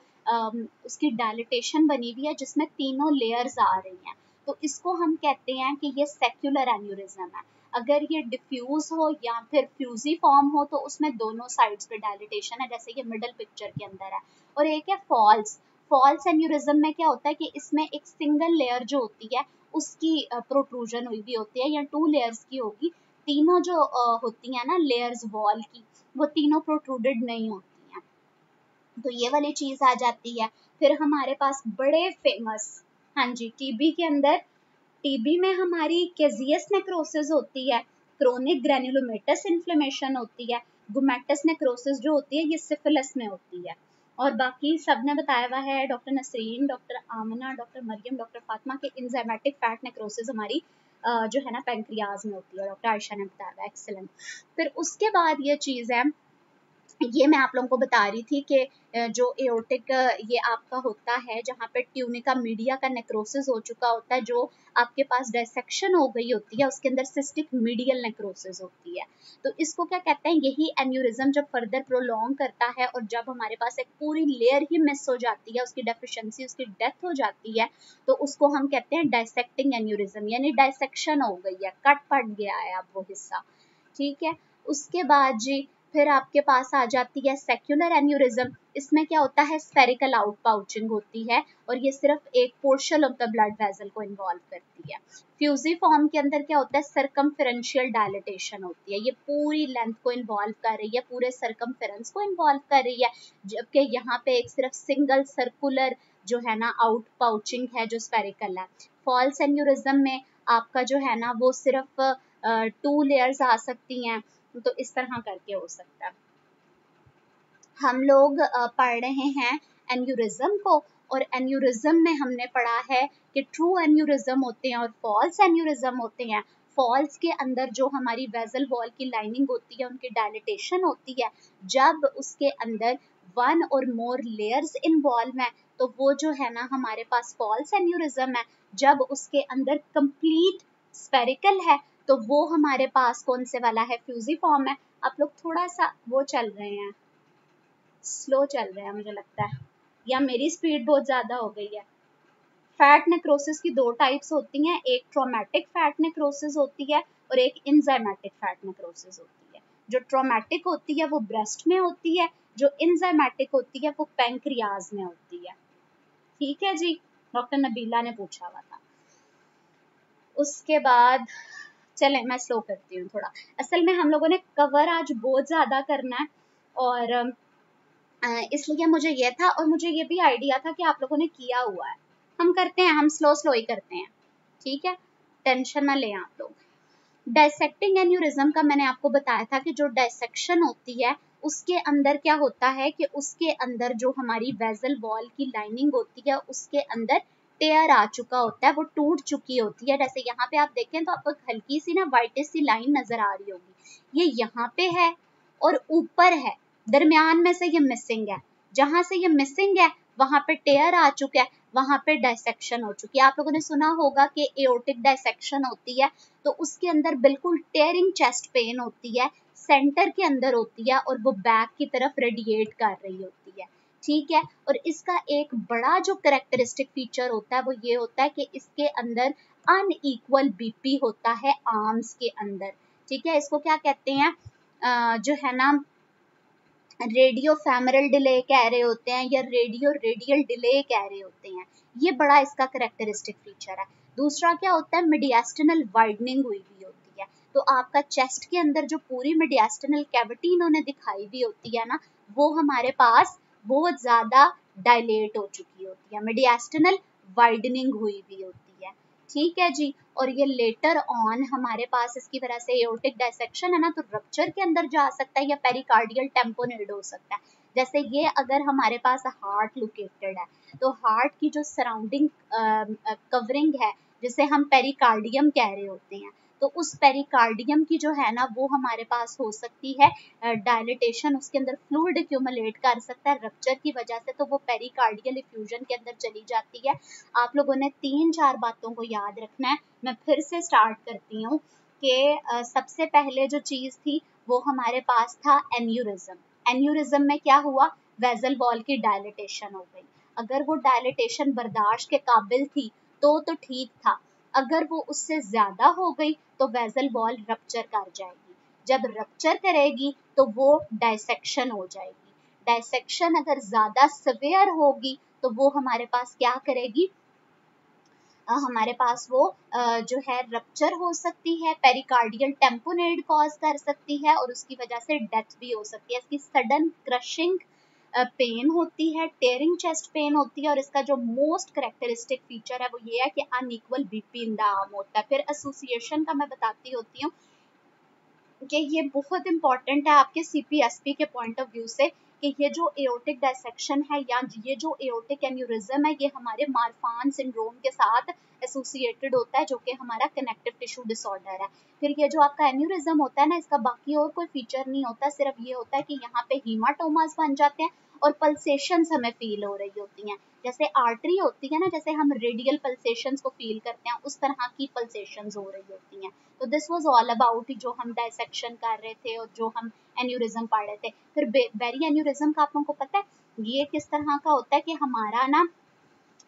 उसकी डायलिटेशन बनी हुई है जिसमें तीनों लेयर्स आ रही हैं, तो इसको हम कहते हैं कि ये सेक्युलर एन्यूरिज्म है। अगर ये डिफ्यूज हो या फिर फ्यूजी फॉर्म हो तो उसमें दोनों साइड्स पे डायलिटेशन है, जैसे ये मिडल पिक्चर के अंदर है। और एक है फॉल्स एन्यूरिज्म में क्या होता है कि इसमें एक सिंगल लेयर जो होती है उसकी प्रोट्रूजन हुई भी होती है, या 2 लेयर्स की होगी, तीनों जो होती हैं ना लेयर्स वॉल की, वो तीनों प्रोट्रूडेड नहीं होती हैं। तो ये वाली चीज आ जाती है। फिर हमारे पास बड़े फेमस, हाँ जी, टीबी के अंदर, टीबी में हमारी कैजियस नेक्रोसिस होती है, क्रोनिक ग्रेन्युलोमेटस इन्फ्लेमेशन होती है, गुमेटस नेक्रोसिस जो होती है ये सिफिलिस में होती है। और बाकी सबने बताया हुआ है, डॉक्टर नसरीन, डॉक्टर आमना, डॉक्टर मरियम, डॉक्टर फातिमा के इंजाइमेटिक फैट नेक्रोसिस हमारी जो है ना पैंक्रियाज में होती है, डॉक्टर आयशा ने बताया हुआ, एक्सेलेंट। फिर उसके बाद ये चीज़ है, ये मैं आप लोगों को बता रही थी कि जो एओर्टिक ये आपका होता है जहाँ पे ट्यूनिका मीडिया का नेक्रोसिस हो चुका होता है, जो आपके पास डायसेक्शन हो गई होती है, उसके अंदर सिस्टिक मीडियल नेक्रोसिस होती है। तो इसको क्या कहते हैं, यही एन्यूरिज्म जब फर्दर प्रोलॉन्ग करता है और जब हमारे पास एक पूरी लेयर ही मिस हो जाती है, उसकी डेफिशिएंसी, उसकी डेथ हो जाती है, तो उसको हम कहते हैं डायसेक्टिंग एन्यूरिज्म, यानी डायसेक्शन हो गई है, कट पट गया है अब वो हिस्सा, ठीक है। उसके बाद जी फिर आपके पास आ जाती है सेक्युलर एन्यूरिज्म। इसमें क्या होता है, स्फेरिकल आउट पाउचिंग होती है और ये सिर्फ एक portion of the blood vessel को इन्वॉल्व करती है। फ्यूजिफॉर्म के अंदर क्या होता है, सर्कमफेरेंशियल डायलिटेशन होती है, ये पूरी लेंथ को इन्वॉल्व कर रही है, पूरे सर्कमफेरेंस को इन्वॉल्व कर रही है, जबकि यहाँ पे एक सिर्फ सिंगल सर्कुलर जो है ना आउट पाउचिंग है जो स्फेरिकल है। फॉल्स एन्यूरिज्म में आपका जो है ना वो सिर्फ 2 लेयर्स आ सकती हैं, तो इस तरह करके हो सकता है। हम लोग पढ़ रहे हैं एन्यूरिज्म को, और एन्यूरिज्म में हमने पढ़ा है कि ट्रू एन्यूरिज्म होते हैं और फॉल्स एन्यूरिज्म होते हैं। फॉल्स के अंदर जो हमारी वेसल वॉल की लाइनिंग होती है, उनकी डायलिटेशन होती है, जब उसके अंदर 1 और मोर लेयर्स इन्वॉल्व हैं, तो वो जो है ना हमारे पास फॉल्स एन्यूरिज्म है। जब उसके अंदर कंप्लीट स्फेरिकल है, तो वो हमारे पास कौन से वाला है, फ्यूजिफॉर्म है। आप लोग थोड़ा सा वो चल रहे हैं, स्लो चल रहे हैं मुझे लगता है, या मेरी स्पीड बहुत ज्यादा हो गई है। फैट नेक्रोसिस की 2 टाइप्स होती हैं, एक ट्रॉमेटिक फैट नेक्रोसिस होती है और एक इंजाइमेटिक फैट नेक्रोसिस होती है। जो ट्रॉमेटिक होती है वो ब्रेस्ट में होती है, जो इंजाइमेटिक होती है वो पैंक्रियाज में होती है। ठीक है जी, डॉक्टर नबीला ने पूछा हुआ था। उसके बाद चलें मैं स्लो करती हूँ थोड़ा, असल में हम लोगों ने कवर आज बहुत ज़्यादा करना है, और इसलिए मुझे ये था, और मुझे ये भी आइडिया था कि आप लोगों ने किया हुआ है। हम करते हैं, हम स्लो स्लो ही करते हैं, ठीक है, टेंशन ना लें आप लोग। डायसेक्टिंग एन्यूरिज्म का मैंने आपको बताया था कि जो डायसेक्शन होती है उसके अंदर क्या होता है कि उसके अंदर जो हमारी वेसल वॉल की लाइनिंग होती है उसके अंदर टेयर आ चुका होता है, वो टूट चुकी होती है। जैसे यहाँ पे आप देखें तो आपको हल्की सी ना वाइटिश सी लाइन नजर आ रही होगी, ये यहाँ पे है और ऊपर है, दरमियान में से ये मिसिंग है, जहां से ये मिसिंग है वहां पे टेयर आ चुका है, वहां पे डायसेक्शन हो चुकी है। आप लोगों ने सुना होगा कि एओर्टिक डायसेक्शन होती है तो उसके अंदर बिल्कुल टेयरिंग चेस्ट पेन होती है, सेंटर के अंदर होती है और वो बैक की तरफ रेडिएट कर रही होती है, ठीक है। और इसका एक बड़ा जो करेक्टरिस्टिक फीचर होता है वो ये होता है कि इसके अंदर अनइक्वल बीपी होता है आर्म्स के अंदर, ठीक है। इसको क्या कहते हैं, जो है ना रेडियो फेमरल डिले कह रहे होते हैं या रेडियो रेडियल डिले कह रहे होते हैं, ये बड़ा इसका करेक्टरिस्टिक फीचर है। दूसरा क्या होता है, मीडियास्टिनल वाइडनिंग हुई हुई होती है, तो आपका चेस्ट के अंदर जो पूरी मीडियास्टिनल कैविटी इन्होंने दिखाई हुई होती है ना, वो हमारे पास बहुत ज्यादा डायलेट हो चुकी होती है, मीडियास्टिनल वाइडनिंग हुई हुई होती है, ठीक है जी। और ये लेटर ऑन हमारे पास इसकी वजह से एओर्टिक डायसेक्शन है ना, तो रप्चर के अंदर जा सकता है या पेरिकार्डियल टेम्पोनेड हो सकता है। जैसे ये अगर हमारे पास हार्ट लोकेटेड है, तो हार्ट की जो सराउंडिंग कवरिंग है जिसे हम पेरिकार्डियम कह रहे होते हैं, तो उस पेरिकार्डियम की जो है ना वो हमारे पास हो सकती है डायलिटेशन, उसके अंदर फ्लूइड एक्यूमुलेट कर सकता है रप्चर की वजह से, तो वो पेरिकार्डियल इफ्यूजन के अंदर चली जाती है। आप लोगों ने 3-4 बातों को याद रखना है। मैं फिर से स्टार्ट करती हूँ कि सबसे पहले जो चीज़ थी वो हमारे पास था एन्यूरिज्म। एन्यूरिज्म में क्या हुआ, वेसल वॉल की डायलिटेशन हो गई। अगर वो डायलिटेशन बर्दाश्त के काबिल थी तो ठीक था, अगर वो उससे ज्यादा हो गई तो वेसल वॉल रप्चर कर जाएगी। जब रप्चर करेगी तो वो डायसेक्शन हो जाएगी। डायसेक्शन अगर ज्यादा सवेयर होगी तो वो हमारे पास क्या करेगी, हमारे पास वो जो है रप्चर हो सकती है, पेरिकार्डियल टेम्पोनेड कॉज कर सकती है और उसकी वजह से डेथ भी हो सकती है। इसकी सडन क्रशिंग पेन होती है, टेयरिंग चेस्ट पेन होती है और इसका जो मोस्ट करेक्टरिस्टिक फीचर है वो ये है कि unequal BP in the arm होता है। फिर एसोसिएशन का मैं बताती होती हूँ कि ये बहुत इंपॉर्टेंट है आपके सीपीएसपी के पॉइंट ऑफ व्यू से कि ये जो एओर्टिक डायसेक्शन है या ये जो एओर्टिक एन्यूरिज्म है ये हमारे मार्फान सिंड्रोम के साथ एसोसिएटेड होता है, जो कि हमारा कनेक्टिव टिश्यू डिसऑर्डर है। फिर ये जो आपका एन्यूरिज्म होता है ना, इसका बाकी और कोई फीचर नहीं होता, सिर्फ ये होता है कि यहाँ पे हीमाटोमास बन जाते हैं और पल्सेशंस हमें फील हो रही होती हैं। जैसे आर्टरी होती है ना, जैसे हम रेडियल पल्सेशंस को फील करते हैं उस तरह की पल्सेशंस हो रही होती हैं। तो दिस वाज ऑल अबाउट जो हम डायसेक्शन कर रहे थे और जो हम एन्यूरिज्म पढ़ रहे थे। फिर बेरी एन्यूरिज्म का आप लोगों को पता है ये किस तरह का होता है कि हमारा ना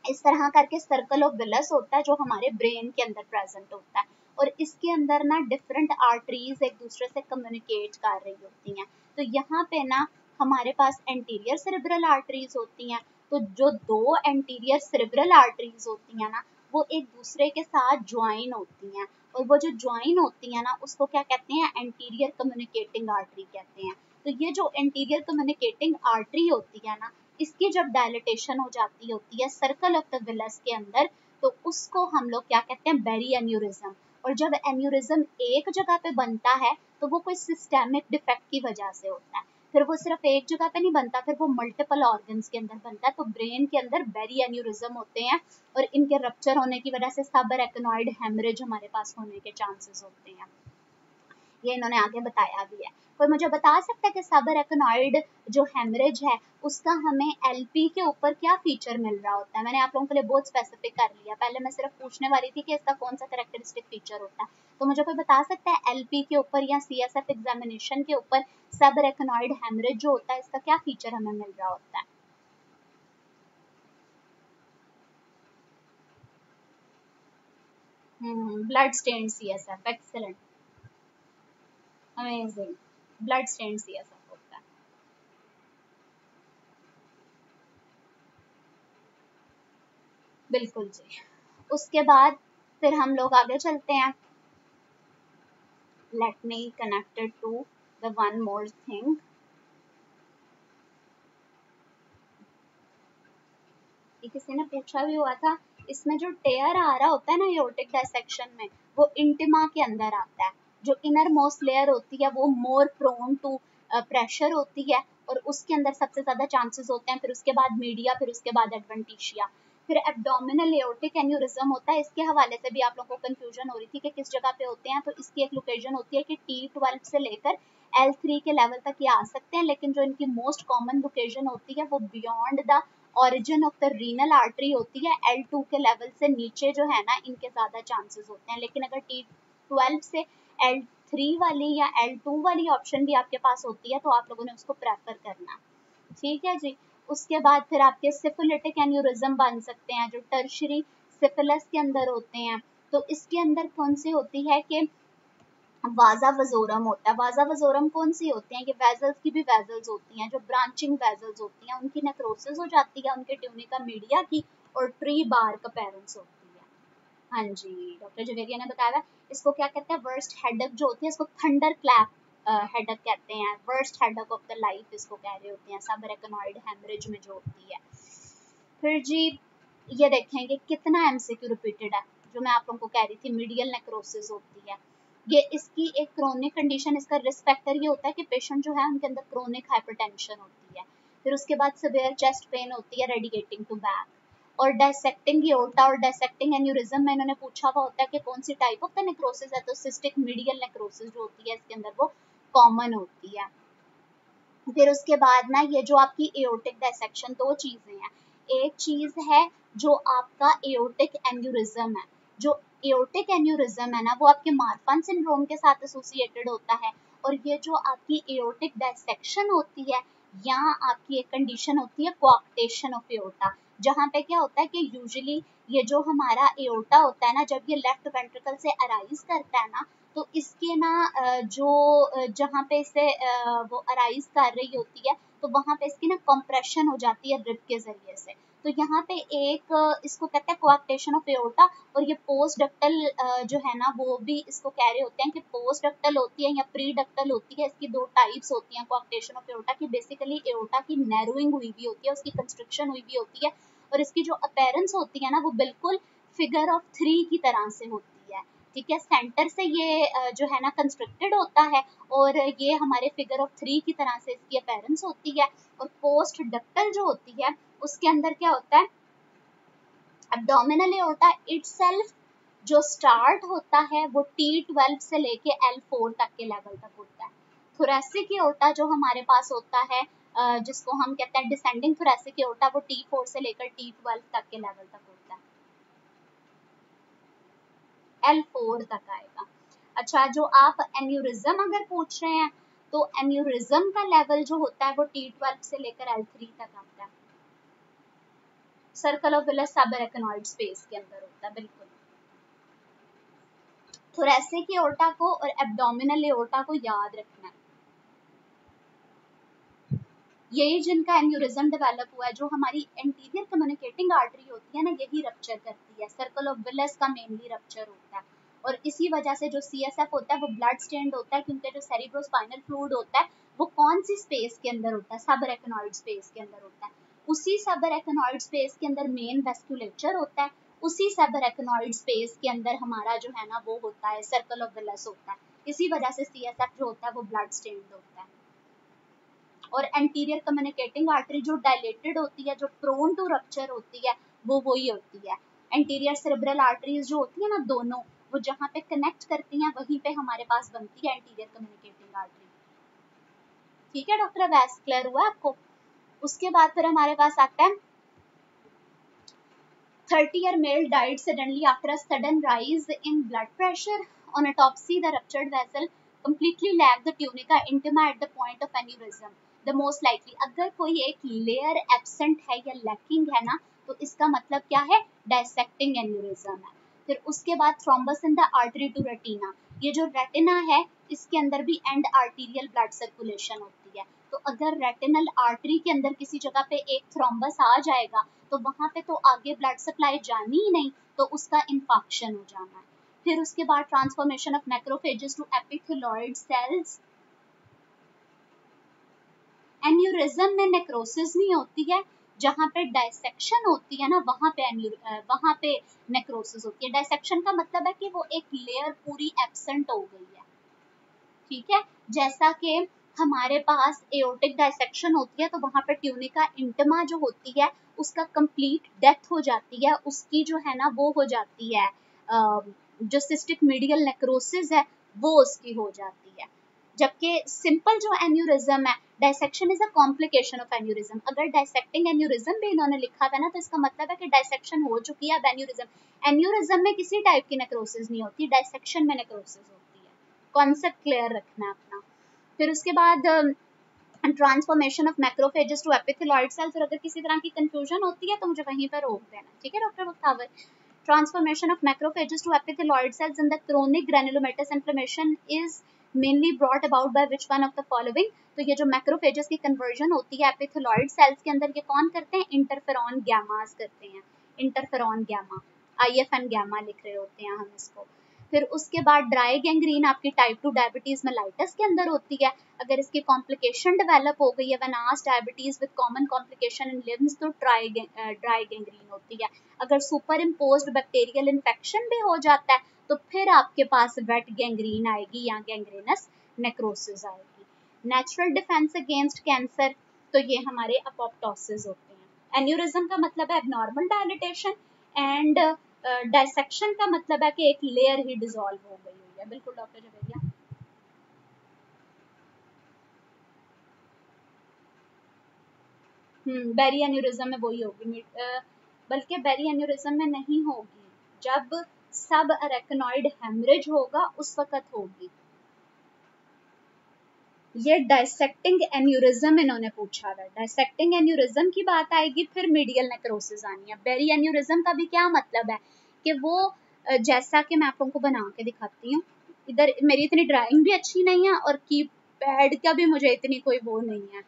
इस तरह करके सर्कल ऑफ विलस होता है जो हमारे ब्रेन के अंदर प्रेजेंट होता है और इसके अंदर ना डिफरेंट आर्टरीज एक दूसरे से कम्युनिकेट कर रही होती हैं। तो यहाँ पे ना हमारे पास एंटीरियर सेरेब्रल आर्टरीज होती हैं। तो जो दो एंटीरियर सेरेब्रल आर्टरीज होती हैं ना वो एक दूसरे के साथ ज्वाइन होती हैं और वो जो ज्वाइन होती हैं ना उसको क्या कहते हैं, एंटीरियर कम्युनिकेटिंग आर्टरी कहते हैं। तो ये जो एंटीरियर कम्युनिकेटिंग आर्टरी होती है ना इसकी जब डायलिटेशन हो जाती होती है सर्कल ऑफ द विलस के अंदर तो उसको हम लोग क्या कहते हैं, बेरी एन्यूरिज्म। और जब एन्यूरिज्म एक जगह पे बनता है तो वो कोई सिस्टेमिक डिफेक्ट की वजह से होता है, फिर वो सिर्फ एक जगह पे नहीं बनता, फिर वो मल्टीपल ऑर्गन्स के अंदर बनता है। तो ब्रेन के अंदर बेरी एन्यूरिज्म होते हैं और इनके रप्चर होने की वजह से सब एरेक्नोइड हेमरेज हमारे पास होने के चांसेस होते हैं। ये इन्होंने आगे बताया भी है। कोई मुझे बता सकता है कि सब एरेक्नोइड जो हेमरेज है उसका हमें एलपी के ऊपर क्या फीचर मिल रहा होता है? मैंने आप लोगों के लिए बहुत स्पेसिफिक कर लिया, पहले मैं सिर्फ पूछने वाली थी कि इसका कौन सा कैरेक्टरिस्टिक फीचर होता है। तो मुझे कोई बता सकता है एलपी के ऊपर या सीएसएफ एग्जामिनेशन के ऊपर सब एरेक्नोइड हेमरेज जो होता है इसका क्या फीचर हमें मिल रहा होता है? Blood stain CSF, excellent, amazing, blood stain CSF होता है। बिल्कुल जी। उसके बाद फिर हम लोग आगे चलते हैं। Let me connected to the one more thing. किसी ने पूछा भी हुआ था, इसमें जो टेयर आ रहा होता है ना एओर्टिक डायसेक्शन में वो इंटिमा के अंदर आता है। जो इनर मोस्ट लेयर होती है वो मोर प्रोन टू प्रेशर होती है और उसके अंदर सबसे ज्यादा चांसेस होते हैं। फिर उसके बाद मीडिया, फिर उसके बाद एडवेंटिशिया, फिर एब्डोमिनल एओर्टिक एन्यूरिज्म होता है। इसके हवाले से भी आप लोगों को कंफ्यूजन हो रही थी कि किस जगह पे होते हैं। तो इसकी एक लोकेशन होती है कि T12 से लेकर L3 के लेवल तक ये आ सकते हैं, लेकिन जो इनकी मोस्ट कॉमन लोकेशन होती है वो beyond the origin of the renal artery होती है। L2 के लेवल से नीचे जो है ना इनके ज्यादा चांसेस होते हैं, लेकिन अगर T12 से L3 वाली या L2 वाली ऑप्शन भी आपके पास होती है तो आप लोगों ने उसको प्रेफर करना। ठीक है जी। उसके बाद फिर आपके सिफिलिटिक एन्यूरिज्म बन सकते हैं जो टर्शरी सिफिलिस के अंदर होते हैं। तो इसके अंदर कौन सी होती है कि वाजा वजोरम होता है। वाजा वजोरम कौन सी होती है कि वेजल्स की भी वेजल्स होती हैं, जो ब्रांचिंग वेजल्स होती हैं उनकी नेक्रोसिस हो जाती है उनके ट्यूनिका मीडिया की और ट्री बार्क अपीयरेंस होती है। हाँ जी, डॉक्टर जवेरिया ने बताया। इसको क्या कहते हैं, वर्स्ट हेडेक जो होती है इसको थंडर क्लैप हेडेक कहते हैं। Worst headache of the life इसको कह रहे होते हैं सब एरेक्नोइड हेमरेज में जो होती है। फिर जी ये देखें कि कितना एमसीक्यू रिपीटेड है। जो मैं आप लोगों को कह रही थी मीडियल नेक्रोसिस होती है, ये इसकी एक क्रोनिक कंडीशन, इसका रिस्क फैक्टर ये होता है कि पेशेंट जो है उनके अंदर क्रोनिक हाइपरटेंशन होती है। फिर उसके बाद सिवियर चेस्ट पेन होती है रेडिएटिंग टू बैक। और डायसेक्टिंग एओर्टा और डायसेक्टिंग एन्यूरिज्म में इन्होंने पूछा हुआ होता है कि कौन सी टाइप ऑफ द नेक्रोसिस है, तो सिस्टिक मीडियल नेक्रोसिस जो होती है इसके अंदर वो कॉमन होती है। फिर उसके बाद ना ये जो आपकी एओर्टिक डायसेक्शन, दो चीजें हैं। एक चीज है जो आपका एओर्टिक एन्यूरिज्म है। जो एओर्टिक एन्यूरिज्म है ना वो आपके मार्फन सिंड्रोम के साथ एसोसिएटेड होता है। और ये जो आपकी एओर्टिक डायसेक्शन होती है यहाँ आपकी एक कंडीशन होती है कोआक्टेशन ऑफ एओर्टा, जहाँ पे क्या होता है कि यूजुअली ये जो हमारा एओर्टा होता है ना जब ये लेफ्ट वेंट्रिकल से अराइज करता है ना तो इसके ना जो जहाँ पे इसे वो अराइज कर रही होती है तो वहां पे इसकी ना कंप्रेशन हो जाती है रिब के जरिए से। तो यहाँ पे एक इसको कहते हैं कोएक्टेशन ऑफ एओर्टा, और ये पोस्ट डक्टल जो है ना वो भी इसको कह रहे होते हैं कि पोस्ट डक्टल होती है या प्री डक्टल होती है। इसकी दो टाइप्स होती हैं कोएक्टेशन ऑफ एओर्टा की। बेसिकली एओर्टा की नैरोइंग हुई भी होती है, उसकी कंस्ट्रक्शन हुई भी होती है, और इसकी जो अपीयरेंस होती है ना वो बिल्कुल फिगर ऑफ 3 की तरह से होती है। ठीक है, सेंटर से ये जो है ना कंस्ट्रक्टेड होता है, और ये हमारे फिगर ऑफ 3 की तरह से इसकी अपीयरेंस होती है। और पोस्ट डक्टल जो होती है उसके अंदर क्या होता है, एब्डोमिनल एओर्टा इटसेल्फ जो स्टार्ट होता है वो T12 से लेके L4 तक के लेवल तक होता है। थोरेसिक एओर्टा जो हमारे पास होता है जिसको हम कहते हैं डिसेंडिंग थोरेसिक एओर्टा, वो T4 से लेकर T12 तक के लेवल तक होता है, L4 तक आएगा। अच्छा, जो आप एन्यूरिज्म अगर पूछ रहे हैं तो एन्यूरिज्म का लेवल जो होता है वो T12 से लेकर L3 तक आता है, सर्कल ऑफ विलस सबअरेकनॉइड स्पेस के अंदर होता है। बिल्कुल, थोरेसिक एओर्टा को और एब्डोमिनल एओर्टा को याद रखना है। यही जिनका एन्यूरिज्म डेवलप हुआ है, जो हमारी एंटीरियर कम्युनिकेटिंग आर्टरी होती है ना, यही रप्चर करती है। सर्कल ऑफ विलस का मेनली रप्चर होता है, और इसी वजह से जो CSF होता है वो ब्लड स्टेन्ड होता है, क्योंकि जो सेरिब्रोस्पाइनल फ्लूइड होता है वो कौन सी स्पेस के अंदर होता है, सबअरेकनॉइड स्पेस के अंदर होता है। उसी सबअरेकनॉइड स्पेस के अंदर मेन वेस्कुलेचर होता है, उसी सबअरेकनॉइड स्पेस के अंदर हमारा जो है ना वो होता है सर्कल ऑफ विलस होता है। इसी वजह से CSF जो होता है वो ब्लड स्टेन्ड होता है। और एंटीरियर कम्युनिकेटिंग आर्टरी जो डायलेटेड होती है, जो प्रोन टू रप्चर होती है, वो वही होती है। एंटीरियर सेरेब्रल आर्टरीज जो होती है ना दोनों, वो जहाँ पे कनेक्ट करती हैं वहीं पे हमारे पास बनती है एंटीरियर कम्युनिकेटिंग आर्टरी। ठीक है डॉक्टर, वैस क्लियर हुआ आपको? उसके बाद फिर हमारे पास आता है 30-year male died suddenly after a sudden rise in blood pressure. On autopsy, the ruptured vessel completely lacked the tunica intima at the point of aneurysm. The most likely, अगर कोई एक लेयर एब्सेंट है या lacking है ना, तो इसका मतलब क्या है, डायसेक्टिंग एन्यूरिज्म है। फिर उसके बाद thrombus in the artery to retina. ये जो रेटिना है इसके अंदर भी एंड आर्टीरियल ब्लड सर्कुलेशन होती है। तो अगर रेटिनल आर्टरी के अंदर किसी जगह पे एक थ्रोम्बस आ जाएगा तो वहां पे तो आगे ब्लड सप्लाई जानी ही नहीं, तो उसका इंफेक्शन हो जाना है। फिर उसके बाद transformation of macrophages to epithelioid cells. Aneurysm में नेक्रोसिस नहीं होती है, जहां पे डायसेक्शन होती है ना वहां पे नेक्रोसिस होती है। डायसेक्शन का मतलब है कि वो एक लेयर पूरी एब्सेंट हो गई है। ठीक है, जैसा कि हमारे पास एओर्टिक डायसेक्शन होती है तो वहां पे ट्यूनिका इंटिमा जो होती है उसका कंप्लीट डेथ हो जाती है, उसकी जो है ना वो हो जाती है जो सिस्टिक मीडियल नेक्रोसिस है वो उसकी हो जाती है। जबकि सिंपल जो एन्यूरिज्म है, dissection is a complication of aneurysm. अगर डायसेक्टिंग एन्यूरिज्म भी इन्होंने लिखा था ना तो इसका मतलब है कि डायसेक्शन हो चुकी है। अब एन्यूरिज्म में किसी टाइप की नेक्रोसिस नहीं होती, डायसेक्शन में नेक्रोसिस होती है। कॉन्सेप्ट क्लियर रखना अपना। फिर उसके बाद transformation of macrophages to epithelioid cells. और अगर किसी तरह की कंफ्यूजन होती है तो मुझे वहीं पर रोक देना, ठीक है doctor Mukhtawar? Transformation of macrophages to epithelioid cells in the chronic granulomatous inflammation is mainly brought about by which one of the following. तो ये जो मैक्रोफेजेस की कन्वर्जन होती है एपिथेलॉइड सेल्स के अंदर, ये कौन करते हैं, इंटरफेरॉन गैमास करते हैं। इंटरफेरॉन गैमा, IFN गैमा लिख रहे होते हैं हम इसको। फिर उसके बाद ड्राई गैंग्रीन आपकी टाइप 2 डायबिटीज मेलाइटस के अंदर होती है। अगर इसकी कॉम्प्लिकेशन डेवलप हो गई है वनास diabetes with common complication in limbs, तो ड्राई गैंग्रीन होती है। अगर सुपर इम्पोज्ड बैक्टीरियल इन्फेक्शन भी हो जाता है तो फिर आपके पास वेट गैंग्रीन आएगी या गैंग्रीनस नेक्रोसिस आएगी। नेचुरल डिफेंस अगेंस्ट कैंसर, तो ये हमारे अपोप्टोसिस होते हैं। एन्यूरिज्म का मतलब है एबनॉर्मल डायलिटेशन, एंड डायसेक्शन का मतलब है कि एक लेयर ही डिसॉल्व हो गई हुई है। बिल्कुल डॉक्टर जवेरिया। बेरी एन्यूरिज्म में वही होगी, बल्कि बेरी एन्यूरिज्म में नहीं होगी, जब सब अरेकनॉइड हेमरेज होगा उस वक्त होगी। ये डायसेक्टिंग एन्यूरिज्म इन्होंने पूछा था। डायसेक्टिंग एन्यूरिज्म की बात आएगी फिर मीडियल नेक्रोसिस आनी है। बेरी एन्यूरिज्म का भी क्या मतलब है कि वो जैसा कि मैं आप लोगों को बना के दिखाती हूँ, इधर मेरी इतनी ड्राइंग भी अच्छी नहीं है और कीपैड का भी मुझे इतनी कोई वो नहीं है,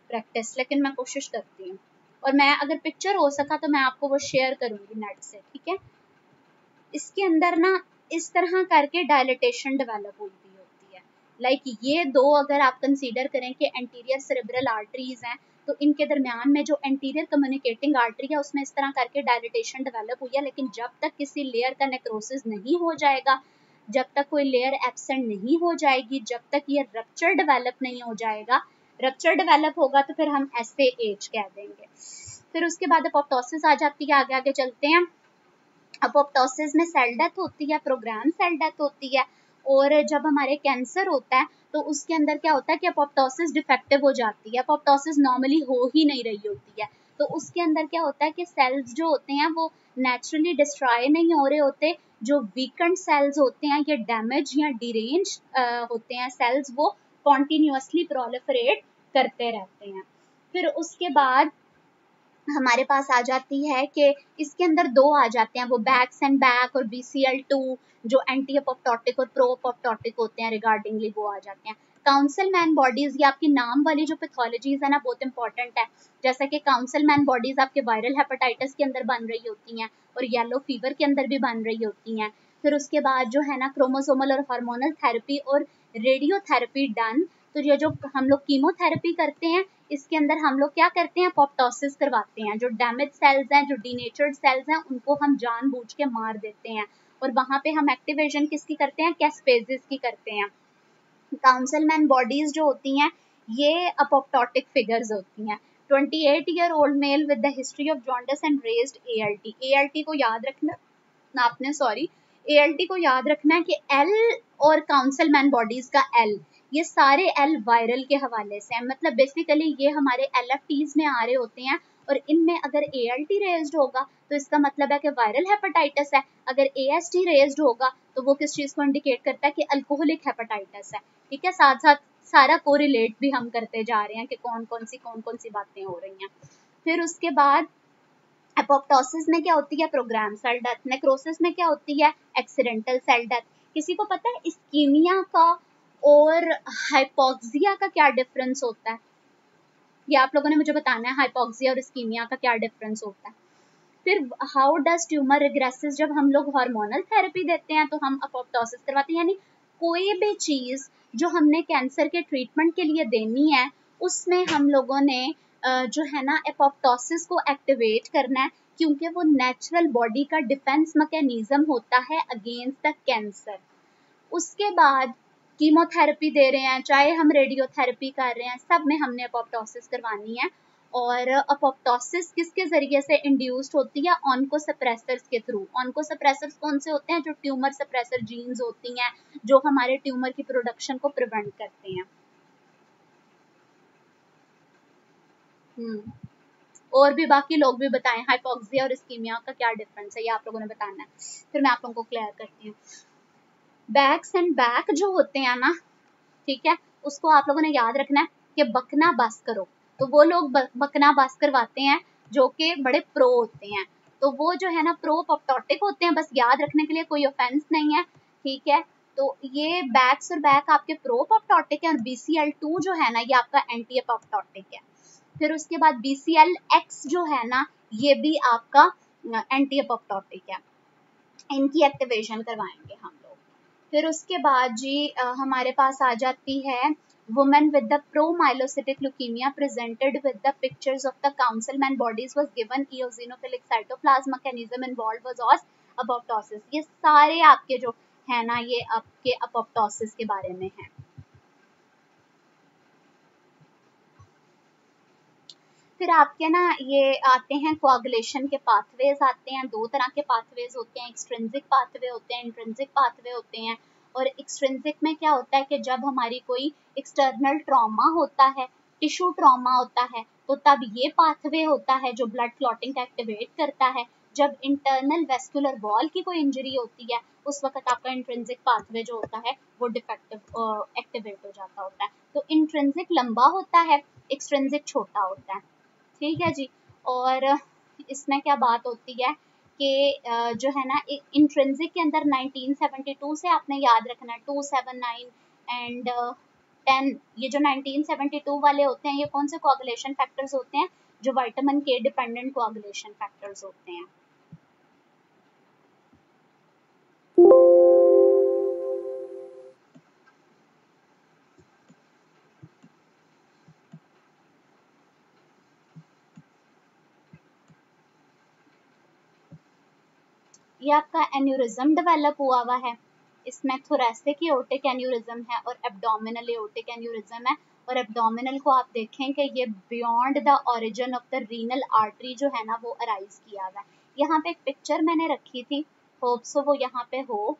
प्रैक्टिस, लेकिन मैं कोशिश करती हूँ, और मैं अगर पिक्चर हो सका तो मैं आपको वो शेयर करूँगी नेट से, ठीक है। इसके अंदर ना इस तरह करके डायलिटेशन डेवलप होती है। लाइक ये दो अगर आप कंसीडर करें कि एंटीरियर सेरेब्रल आर्टरीज हैं, तो इनके दरमियान में जो एंटीरियर कम्युनिकेटिंग आर्टरी है उसमें इस तरह करके डायलिटेशन डेवलप हुई है। लेकिन जब तक किसी लेयर का नेक्रोसिस नहीं हो जाएगा, जब तक कोई लेयर एब्सेंट नहीं हो जाएगी, जब तक ये रप्चर डेवलप नहीं हो जाएगा, रप्चर डेवलप होगा तो फिर हम ऐसे एज कह देंगे। फिर उसके बाद अपोप्टोसिस आ जाती है। आगे आगे चलते हैं। अपोप्टोसिस में सेल डेथ होती है, प्रोग्राम सेल डेथ होती है। और जब हमारे कैंसर होता है तो उसके अंदर क्या होता है कि अपोप्टोसिस डिफेक्टिव हो जाती है, अपोप्टोसिस नॉर्मली हो ही नहीं रही होती है। तो उसके अंदर क्या होता है कि सेल्स जो होते हैं वो नेचुरली डिस्ट्रॉय नहीं हो रहे होते, जो वीकेंड सेल्स होते हैं या डैमेज या डिरेंज होते हैं सेल्स, वो कॉन्टिन्यूसली प्रोलिफरेट करते रहते हैं। फिर उसके बाद हमारे पास आ जाती है कि इसके अंदर दो आ जाते हैं, वो बैक्स एंड बैक और BCL2 जो एंटी अपोप्टोटिक और प्रो अपोप्टोटिक होते हैं रिगार्डिंगली, वो आ जाते हैं। काउंसिल मैन बॉडीज, ये आपकी नाम वाली जो पैथोलॉजीज है ना बहुत इंपॉर्टेंट है। जैसा कि काउंसिल मैन बॉडीज आपके वायरल हेपेटाइटिस के अंदर बन रही होती हैं और येलो फीवर के अंदर भी बन रही होती हैं। फिर उसके बाद जो है ना क्रोमोसोमल और हार्मोनल थेरेपी और रेडियोथेरेपी डन। तो ये जो हम लोग कीमोथेरेपी करते हैं इसके अंदर हम लोग क्या करते हैं, अपोप्टोसिस करवाते हैं। जो डैमेज सेल्स हैं, जो डीनेचर्ड सेल्स हैं, उनको हम जानबूझ के मार देते हैं और वहां पे हम एक्टिवेशन किसकी करते हैं, कैस्पेसिस की करते हैं। काउंसिलमैन बॉडीज जो होती हैं ये अपोप्टोटिक फिगर्स होती हैं। 28-year-old mail with the history of jaundice and raised ALT। ALT को याद रखना आपने, सॉरी, ALT को याद रखना है कि L और काउंसिलमैन बॉडीज का L, ये सारे L वायरल के हवाले से हैं। मतलब बेसिकली ये हमारे LFTs में आ रहे होते हैं और इनमें अगर ALT रेज्ड होगा तो इसका मतलब है कि वायरल हेपेटाइटिस है। अगर AST रेज्ड होगा तो वो किस चीज को इंडिकेट करता है कि अल्कोहलिक हेपेटाइटिस है। ठीक है, साथ साथ सारा कोरिलेट भी हम करते जा रहे हैं कि कौन कौन सी बातें हो रही हैं। फिर उसके बाद अपोप्टोसिस में क्या होती है, प्रोग्राम सेल डेथ। नेक्रोसिस में क्या होती है, एक्सीडेंटल सेल डेथ। किसी को पता है इस्कीमिया का और हाइपोक्सिया का क्या डिफरेंस होता है? ये आप लोगों ने मुझे बताना है, हाइपोक्सिया और इस्कीमिया का क्या डिफरेंस होता है। फिर हाउ डज ट्यूमर रिग्रेसेस, जब हम लोग हार्मोनल थेरेपी देते हैं तो हम अपोप्टोसिस करवाते हैं। यानी कोई भी चीज जो हमने कैंसर के ट्रीटमेंट के लिए देनी है उसमें हम लोगों ने जो है ना अपोप्टोसिस को एक्टिवेट करना है, क्योंकि वो नेचुरल बॉडी का डिफेंस मैकेनिज्म होता है अगेंस्ट द कैंसर। उसके बाद कीमोथेरेपी दे रहे हैं, चाहे हम रेडियोथेरेपी कर रहे हैं, सब में हमने अपोप्टोसिस करवानी है। और अपोप्टोसिस किसके जरिए से इंड्यूस्ड होती है, ऑन्कोसप्रेसर्स के थ्रू। ऑन्कोसप्रेसर्स कौन से होते हैं, जो ट्यूमर सप्रेसर जीन्स होती हैं जो हमारे ट्यूमर की प्रोडक्शन को प्रिवेंट करते हैं। और भी बाकी लोग भी बताएं हाइपोक्सिया और इस्कीमिया का क्या डिफरेंस है, ये आप लोगों ने बताना है, फिर मैं आप लोगों को क्लियर करती हूँ। बैक्स एंड बैक जो होते हैं ना, ठीक है, उसको आप लोगों ने याद रखना है कि बकना बस करो। तो वो लोग बकना बस करवाते हैं जो कि बड़े प्रो होते हैं। तो वो जो है ना प्रो अपोप्टोटिक होते हैं, बस याद रखने के लिए, कोई ऑफेंस नहीं है, ठीक है। तो ये बैक्स और बैक आपके प्रो अपोप्टोटिक है और BCL2 जो है ना ये आपका एंटी अपोप्टोटिक है। फिर उसके बाद BCLX जो है ना ये भी आपका एंटी अपोप्टोटिक है। इनकी एक्टिवेशन करवाएंगे हम लोग। फिर उसके बाद जी हमारे पास आ जाती है women with the promyelocytic leukemia presented with the pictures of the councilman bodies was given eosinophilic cytoplasm mechanism involved was apoptosis। ये सारे आपके जो है ना ये आपके अपोप्टोसिस के बारे में है। फिर आपके ना ये आते हैं कोआगुलेशन के पाथवेज आते हैं। दो तरह के पाथवेज होते हैं, एक्सट्रिंसिक पाथवे होते हैं, इंट्रिंसिक पाथवे होते हैं। और एक्सट्रिंसिक में क्या होता है कि जब हमारी कोई एक्सटर्नल ट्रॉमा होता है, टिश्यू ट्रॉमा होता है, तो तब ये पाथवे होता है जो ब्लड क्लॉटिंग एक्टिवेट करता है। जब इंटरनल वेस्कुलर वॉल की कोई इंजरी होती है उस वक्त आपका इंट्रिंसिक पाथवे जो होता है वो डिफेक्टिव एक्टिवेट हो जाता होता है। तो इंट्रिंसिक लंबा होता है, एक्सट्रिंसिक छोटा होता है, ठीक है जी। और इसमें क्या बात होती है कि जो है ना इंट्रिंसिक के अंदर 1972 से आपने याद रखना है 279 एंड 10, ये जो 1972 वाले होते हैं, ये कौन से कोआगुलेशन फैक्टर्स होते हैं? जो विटामिन के डिपेंडेंट कोआगुलेशन फैक्टर्स होते हैं। ये आपका एन्यूरिज्म डेवलप हुआ है, इसमें थोरेसिक एओर्टिक एन्यूरिज्म है और एब्डोमिनल एओर्टिक एन्यूरिज्म है। और एब्डोमिनल को आप देखें कि ये beyond the origin of the renal artery जो है ना वो अराइज किया हुआ है। यहाँ पे एक पिक्चर मैंने रखी थी, होप सो वो यहाँ पे हो,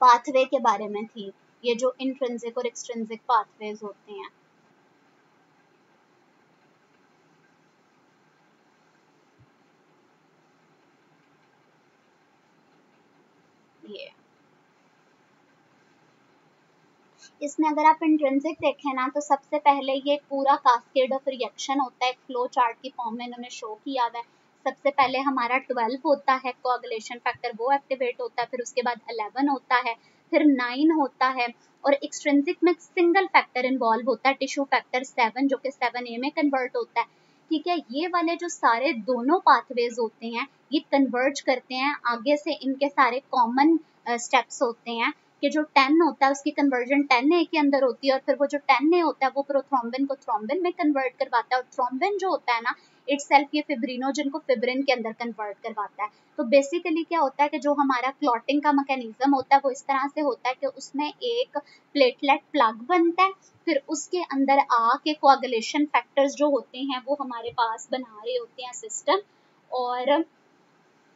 पाथवे के बारे में थी, ये जो इंट्रिंसिक और एक्सट्रिंसिक पाथवेज होते हैं। ये इसमें अगर आप इंट्रिंसिक देखें ना, तो सबसे पहले ये पूरा कास्केड ऑफ रिएक्शन होता है, एक फ्लो चार्ट की फॉर्म में इन्होंने शो किया हुआ है। सबसे पहले हमारा 12 होता है कोआगुलेशन फैक्टर, वो एक्टिवेट होता है, फिर उसके बाद 11 होता है, फिर 9 होता है, और एक्सट्रिंसिक में सिंगल फैक्टर इन्वॉल्व होता है, टिश्यू फैक्टर 7, जो कि 7A में कन्वर्ट होता है। ठीक है, ये वाले जो सारे दोनों पाथवेज होते हैं ये कन्वर्ज करते हैं, आगे से इनके सारे कॉमन स्टेप्स होते हैं कि जो 10 होता है उसकी कन्वर्जन 10A के अंदर होती है, और फिर वो जो 10A होता है वो प्रोथ्रोम्बिन को थ्रोम्बिन में कन्वर्ट करवाता है, और थ्रोम्बिन जो होता है ना इटसेल्फ ये फिब्रिनोजन को फिब्रिन के अंदर कन्वर्ट करवाता है। तो बेसिकली क्या होता है कि जो हमारा क्लॉटिंग का मैकेनिज्म होता है वो इस तरह से होता है कि उसमें एक प्लेटलेट प्लग बनता है, फिर उसके अंदर आके कोआगुलेशन फैक्टर्स जो होते हैं वो हमारे पास बना रहे होते हैं सिस्टम, और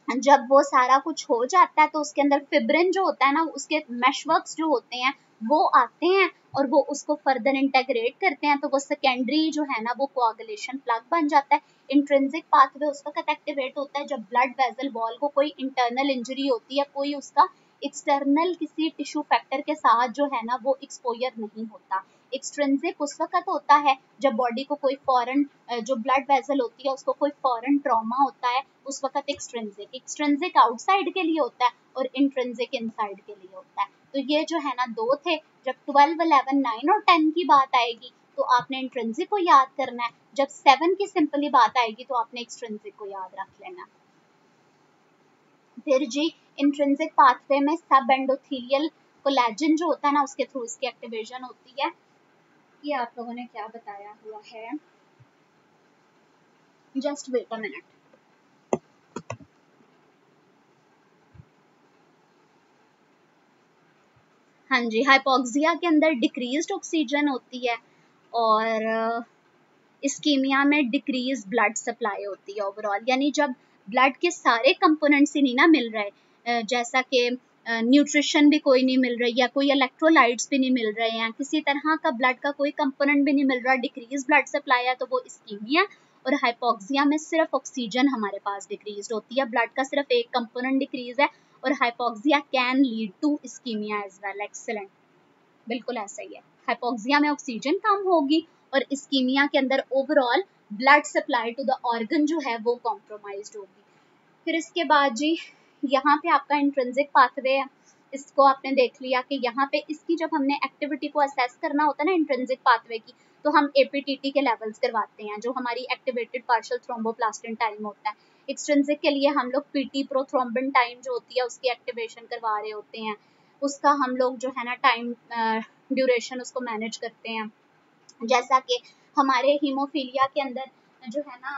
जब वो सारा कुछ हो जाता है तो उसके अंदर फिब्रिन जो होता है ना उसके मैशवर्क्स जो होते हैं वो आते हैं और वो उसको फर्दर इंटेग्रेट करते हैं, तो वो सेकेंडरी जो है ना वो कोआगुलेशन प्लग बन जाता है। इंट्रिंसिक पाथवे उस वक्त एक्टिवेट होता है जब ब्लड वेसल वॉल को कोई इंटरनल इंजरी होती है, कोई उसका एक्सटर्नल किसी टिश्यू फैक्टर के साथ जो है ना वो एक्सपोजर नहीं होता। एक्सट्रिंसिक उस वक्त होता है जब बॉडी को कोई फॉरेन जो ब्लड वेसल होती है उसको कोई फॉरेन ट्रॉमा होता है, उस वक्त एक्सट्रिंसिक आउटसाइड के लिए होता है और इंट्रिंसिक इनसाइड के लिए होता है। तो ये जो है ना दो थे, जब 12, 11, 9 और 10 की बात आएगी तो आपने इंट्रिंसिक को याद करना है, जब 7 की सिंपली बात आएगी तो आपने एक्सट्रिंसिक को याद रख लेना। फिर जी इंट्रिंसिक पाथवे में सब एंडोथेलियल कोलेजन जो होता है ना उसके थ्रू इसकी एक्टिवेशन होती है। ये आप लोगों ने क्या बताया हुआ है, जस्ट वेट अ मिनट। हाँ जी, हाइपोक्सिया के अंदर डिक्रीज्ड ऑक्सीजन होती है और इस्कीमिया में डिक्रीज ब्लड सप्लाई होती है ओवरऑल, यानी जब ब्लड के सारे कंपोनेंट्स ही नहीं ना मिल रहे, जैसा कि न्यूट्रिशन भी कोई नहीं मिल रही या कोई इलेक्ट्रोलाइट्स भी नहीं मिल रहे हैं, किसी तरह का ब्लड का कोई कंपोनेंट भी नहीं मिल रहा, डिक्रीज ब्लड सप्लाई है, तो वो इस्कीमिया। और हाइपोक्सिया में सिर्फ ऑक्सीजन हमारे पास डिक्रीज होती है, ब्लड का सिर्फ एक कंपोनेंट डिक्रीज है, और hypoxia can lead to ischemia as well. Excellent, बिल्कुल ऐसा ही है, हाइपोक्सिया में ऑक्सीजन कम होगी और इस्कीमिया के अंदर overall blood supply to the organ जो है वो कॉम्प्रोमाइज्ड होगी। फिर इसके बाद जी यहाँ पे आपका इंट्रिंसिक पाथवे है, इसको आपने देख लिया कि यहाँ पे इसकी जब हमने एक्टिविटी को असेस करना होता है ना इंट्रिंसिक पाथवे की, तो हम एपीटीटी के लेवल्स करवाते हैं जो हमारी एक्टिवेटेड पार्शियल थ्रोम्बोप्लास्टिन टाइम होता है। एक्सट्रिंसिक के लिए हम लोग पीटी प्रोथ्रोम्बिन टाइम जो होती है उसकी एक्टिवेशन करवा रहे होते हैं, उसका हम लोग जो है ना टाइम ड्यूरेशन उसको मैनेज करते हैं। जैसा कि हमारे हीमोफीलिया के अंदर जो है ना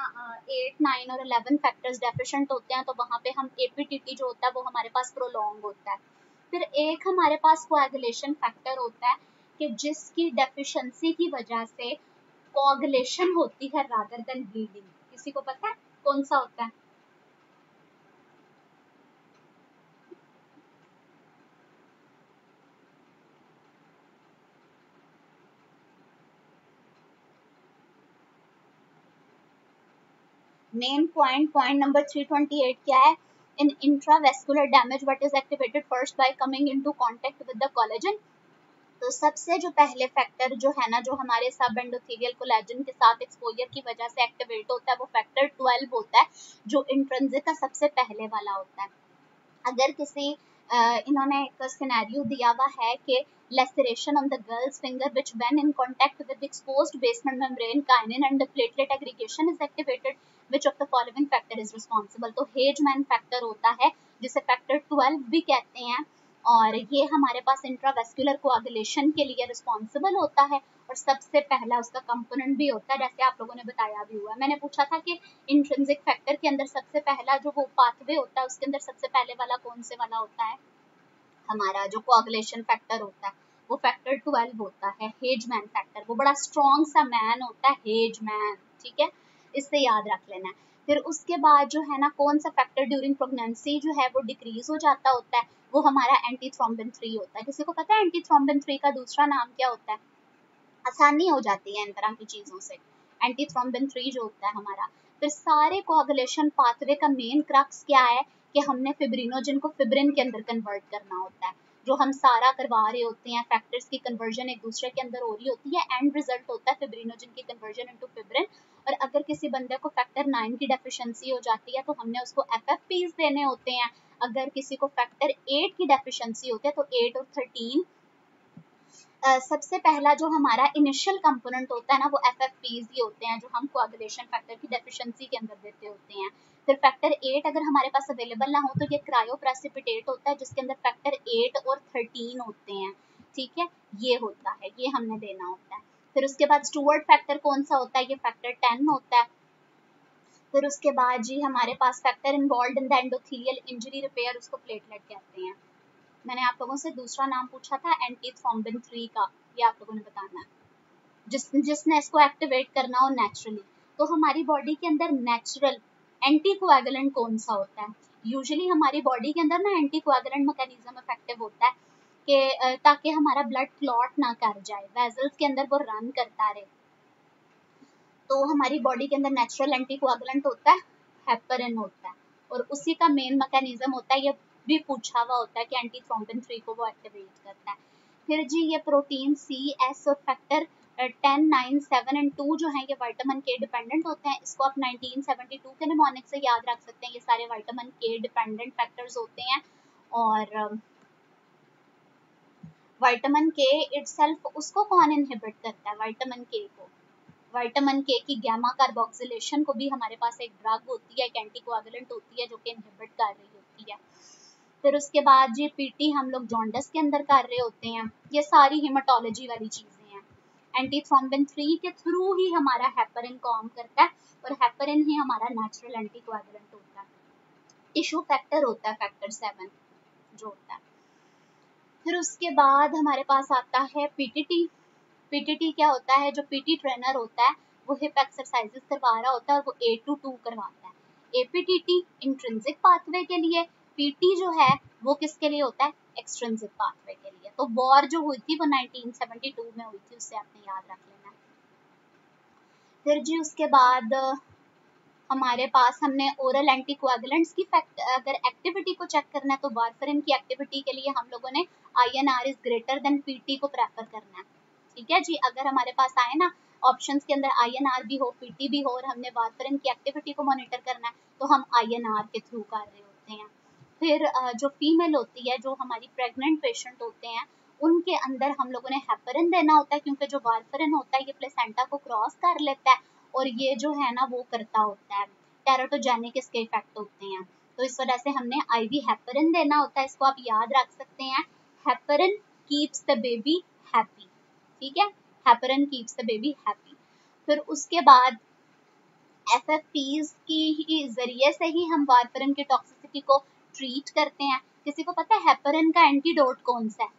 8, 9 और 11 फैक्टर्स डेफिशिएंट होते हैं, तो वहाँ पे हम एपीटीटी जो होता है वो हमारे पास प्रोलॉन्ग होता है। फिर एक हमारे पास कोएगुलेशन फैक्टर होता है कि जिसकी डेफिशिएंसी की वजह से कोएगुलेशन होती है रादर देन ब्लीडिंग। किसी को पता है कौन सा होता है? मेन पॉइंट नंबर 328 क्या है? In intravascular damage what is activated first by coming into contact with the collagen. तो सबसे जो पहले फैक्टर जो है ना जो हमारे सब एंडोथेलियल कोलेजन के साथ एक्सपोजर की वजह से एक्टिवेट होता है वो फैक्टर 12 होता है, जो इंट्रिंसिक का सबसे पहले वाला होता है। अगर किसी इन्होंने एक सिनेरियो दिया हुआ है कि laceration on the girl's finger which when in contact with exposed basement membrane kinin and platelet aggregation is activated, which of the following factor is responsible। तो हेजमैन फैक्टर होता है जिसे फैक्टर 12 भी कहते हैं, और ये हमारे पास इंट्रावेस्कुलर कोआगुलेशन के लिए रिस्पॉन्सिबल होता है, और सबसे पहला उसका कंपोनेंट भी होता है, जैसे आप लोगों ने बताया भी हुआ है। मैंने पूछा था कि इंट्रिंसिक फैक्टर के अंदर सबसे पहला जो वो पाथवे होता है उसके अंदर सबसे पहले वाला कौन से वाला होता है, हमारा जो कोआगुलेशन फैक्टर होता है वो फैक्टर 12 होता है, हेजमैन फैक्टर। वो बड़ा स्ट्रॉन्ग सा मैन होता है, हेजमैन, ठीक है, इससे याद रख लेना है। फिर उसके बाद जो है ना, कौन सा फैक्टर ड्यूरिंग प्रेगनेंसी जो है वो डिक्रीज हो जाता होता है, वो हमारा एंटी थ्रोम्बिन 3 होता है। किसी को पता है एंटी थ्रोम्बिन 3 का दूसरा नाम क्या होता है? आसानी हो जाती है इन तरह की चीज़ों से। एंटी थ्रोम्बिन 3 जो होता है हमारा। फिर सारे कोआगुलेशन पाथवे का मेन क्रक्स क्या है कि हमने फिब्रिनोजन को फिब्रिन के अंदर कन्वर्ट करना होता है, जो हम सारा करवा रहे होते हैं। फैक्टर्स की कन्वर्जन एक दूसरे के अंदर हो रही होती है, एंड रिजल्ट होता है फिब्रिनोजन की कन्वर्जन इनटू फिब्रिन। और अगर किसी बंदे को फैक्टर 9 की डेफिशिएंसी हो जाती है तो हमने उसको एफएफपीज देने होते हैं। अगर किसी को फैक्टर 8 की डेफिशिएंसी होती है तो 8 और 13 सबसे पहला जो हमारा इनिशियल कंपोनेंट होता है ना, वो एफएफपीज ही होते हैं, जो हम कोआगुलेशन फैक्टर की डेफिशिएंसी के अंदर देते होते हैं। फिर फैक्टर 8 अगर हमारे पास अवेलेबल ना हो तो ये क्रायोप्रेसिपिटेट होता है, जिसके अंदर फैक्टर 8 और 13 होते हैं, ठीक है, ये होता है, ये हमने देना होता है। फिर उसके बाद स्टुअर्ट फैक्टर कौन सा होता है, ये फैक्टर 10 होता है। फिर उसके बाद जी हमारे पास factor involved in the endothelial injury repair, उसको प्लेटलेट कहते हैं। मैंने आप लोगों से दूसरा नाम पूछा था एंटी थ्रोम्बिन 3 का, ये आप लोगों ने बताना है, जिसने इसको एक्टिवेट करना हो नेचुरली। तो हमारी बॉडी के अंदर नेचुरल एंटीकोएगुलेंट कौन सा होता है? यूजुअली हमारी बॉडी के अंदर ना एंटीकोएगुलेंट मैकेनिज्म इफेक्टिव होता है कि ताकि हमारा ब्लड क्लॉट ना कर जाए, वेजल्स के अंदर वो रन करता रहे। तो हमारी बॉडी के अंदर नेचुरल एंटीकोएगुलेंट होता है, हेपरिन होता है, और उसी का मेन मैकेनिज्म होता है, ये भी पूछा हुआ होता है कि एंटी थ्रोम्बिन 3 को वो एक्टिवेट करता है। फिर जी ये प्रोटीन सी, एस और फैक्टर 10, 9, 7 एंड 2 जो है ये विटामिन के डिपेंडेंट होते हैं। इसको आप 1972 के निमोनिक से याद रख सकते हैं, ये सारे विटामिन के डिपेंडेंट फैक्टर्स होते हैं। और विटामिन के इटसेल्फ उसको कौन इनहिबिट करता है? विटामिन के को, विटामिन के की गैमा कार्बोक्सिलेशन को भी हमारे पास एक ड्रग होती है, एक एंटीकोएगुलेंट होती है जो कि इनहिबिट कर रही होती है। फिर उसके बाद जी पीटी हम लोग जॉन्डिस के अंदर कर रहे होते हैं, ये सारी हेमाटोलॉजी वाली चीजें हैं। एंटी थ्रोम्बिन 3 के थ्रू ही हमारा हेपरिन काम करता है, और हेपरिन ही हमारा नेचुरल एंटीकोएगुलेंट होता है। टिश्यू फैक्टर होता है फैक्टर 7 जो होता है। फिर उसके बाद हमारे पास आता है पीटीटी। पीटीटी क्या होता है? जो पीटी ट्रेनर होता है वो हिप एक्सरसाइजेस करवा रहा होता है और वो 8 to 2 करवाता है। एपीटीटी इंट्रिंसिक पाथवे के लिए, पीटी जो है वो किसके लिए होता है? एक्सट्रिंसिक पाथवे के लिए। तो वॉर जो हुई थी वो 1972 में हुई थी, उससे आपने याद रख लेना है। फिर जी उसके बाद हमारे पास हमने ओरल एंटीकोएगुलेंट्स की अगर एक्टिविटी को चेक करना है तो वारफरिन की एक्टिविटी के लिए हम लोगों ने INR is greater than PT को प्रेफर करना है, ठीक है जी। अगर हमारे पास आए ना ऑप्शंस के अंदर INR भी हो, पीटी भी हो, और हमने वारफरिन की एक्टिविटी को मॉनिटर करना है तो हम INR के थ्रू कर रहे होते हैं। फिर जो फीमेल होती है, जो हमारी प्रेग्नेंट पेशेंट होते हैं, उनके अंदर हम लोगों ने हेपरिन देना होता है, क्योंकि जो वारफरिन होता है ये प्लेसेंटा को क्रॉस कर लेता है और ये जो है ना वो करता होता है, टेराटोजेनिक इसके इफेक्ट होते हैं। तो इस वजह से हमने IV हेपरिन देना होता है, इसको आप याद रख सकते हैं। Heparin keeps the baby happy, ठीक है, heparin keeps the baby happy. फिर उसके बाद FFPs की जरिए से ही हम वारफरिन की टॉक्सिसिटी को ट्रीट करते हैं। किसी को पता है हेपरिन का एंटीडोट कौन सा है?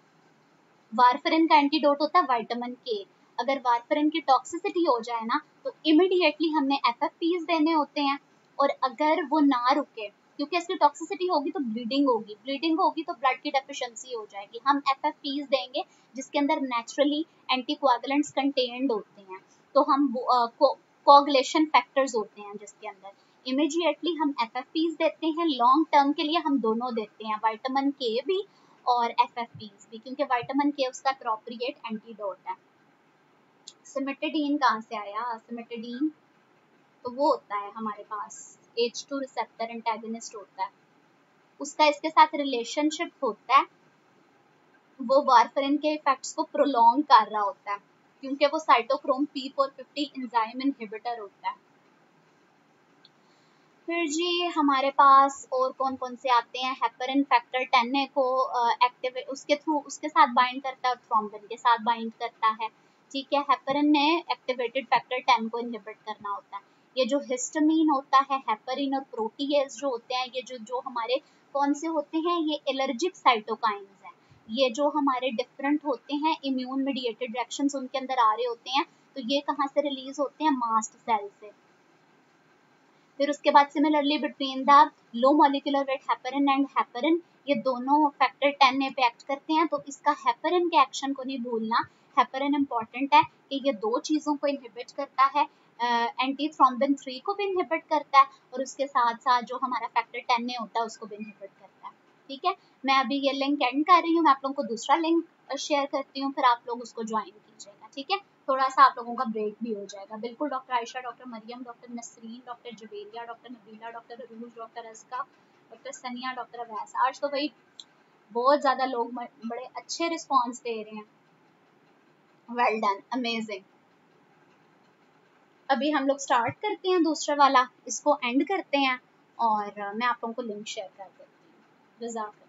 वारफरिन का एंटीडोट होता है विटामिन के। अगर वारफरिन की टॉक्सिसिटी हो जाए ना तो इमीडिएटली हमने FFPs देने होते हैं, और अगर वो ना रुके, क्योंकि इसकी टॉक्सिसिटी होगी तो ब्लीडिंग होगी, ब्लीडिंग होगी तो ब्लड की डेफिशिएंसी हो जाएगी, हम FFPs देंगे जिसके अंदर नेचुरली एंटीकोएगुलेंट्स कंटेन्ड होते हैं। तो हम कोगुलेशन फैक्टर्स होते हैं जिसके अंदर इमीडिएटली हम FFPs देते हैं। लॉन्ग टर्म के लिए हम दोनों देते हैं, विटामिन के भी और FFPs भी, क्योंकि विटामिन के उसका अप्रोप्रिएट एंटीडोट है। सिमेटिडीन कहाँ से आया? सिमेटिडीन तो वो होता है हमारे पास H2 रिसेप्टर एंटागनिस्ट होता है। उसका इसके साथ रिलेशनशिप होता है, वो वारफरिन के इफेक्ट्स को प्रोलॉन्ग कर रहा होता है, क्योंकि वो साइटोक्रोम P450 एंजाइम इनहिबिटर होता है। फिर जी हमारे पास और कौन कौन से आते हैं, हेपरिन फैक्टर 10A को एक्टिवेट उसके थ्रू उसके साथ बाइंड करता है, थ्रोम्बिन के साथ बाइंड करता है, ठीक है। हेपरिन ने एक्टिवेटेड फैक्टर 10 को इनहिबिट करना होता है। ये जो हिस्टामीन होता है, हेपरिन और प्रोटीएज जो होते हैं, ये जो हमारे कौन से होते हैं, ये एलर्जिक साइटोकाइंस हैं। ये जो हमारे डिफरेंट होते हैं इम्यून मीडिएटेड रिएक्शंस उनके अंदर आ रहे होते हैं, तो ये कहाँ से रिलीज होते हैं, मास्ट सेल से। फिर उसके बाद similarly between the low molecular weight heparin and heparin, ये दोनों फैक्टर 10A पे एक्ट करते हैं, तो इसका हेपरिन के एक्शन को नहीं भूलना। हेपरिन इंपॉर्टेंट है कि ये दो चीजों को इनहिबिट करता है, एंटी थ्रोम्बिन 3 को भी इनहिबिट करता है, और उसके साथ साथ जो हमारा फैक्टर 10A होता है उसको भी इनहिबिट करता है, ठीक है। मैं अभी ये लिंक एंड कर रही हूँ, मैं आप लोगों को दूसरा लिंक शेयर करती हूँ, फिर आप लोग उसको ज्वाइन कीजिएगा, ठीक है। थोड़ा सा आप लोगों का ब्रेक भी हो जाएगा। बिल्कुल doctor Ayesha, doctor Maryam, doctor Nasreen, doctor Zuberia, doctor Nabeela, doctor Arooj, doctor Azka, doctor Sania, doctor Awais, आज तो भाई बहुत ज़्यादा लोग बड़े अच्छे रिस्पॉन्स दे रहे हैं। Well done, amazing. अभी हम लोग स्टार्ट करते हैं दूसरा वाला, इसको एंड करते हैं, और मैं आप लोगों को लिंक शेयर कर देती हूँ। जज़ाकल्लाह।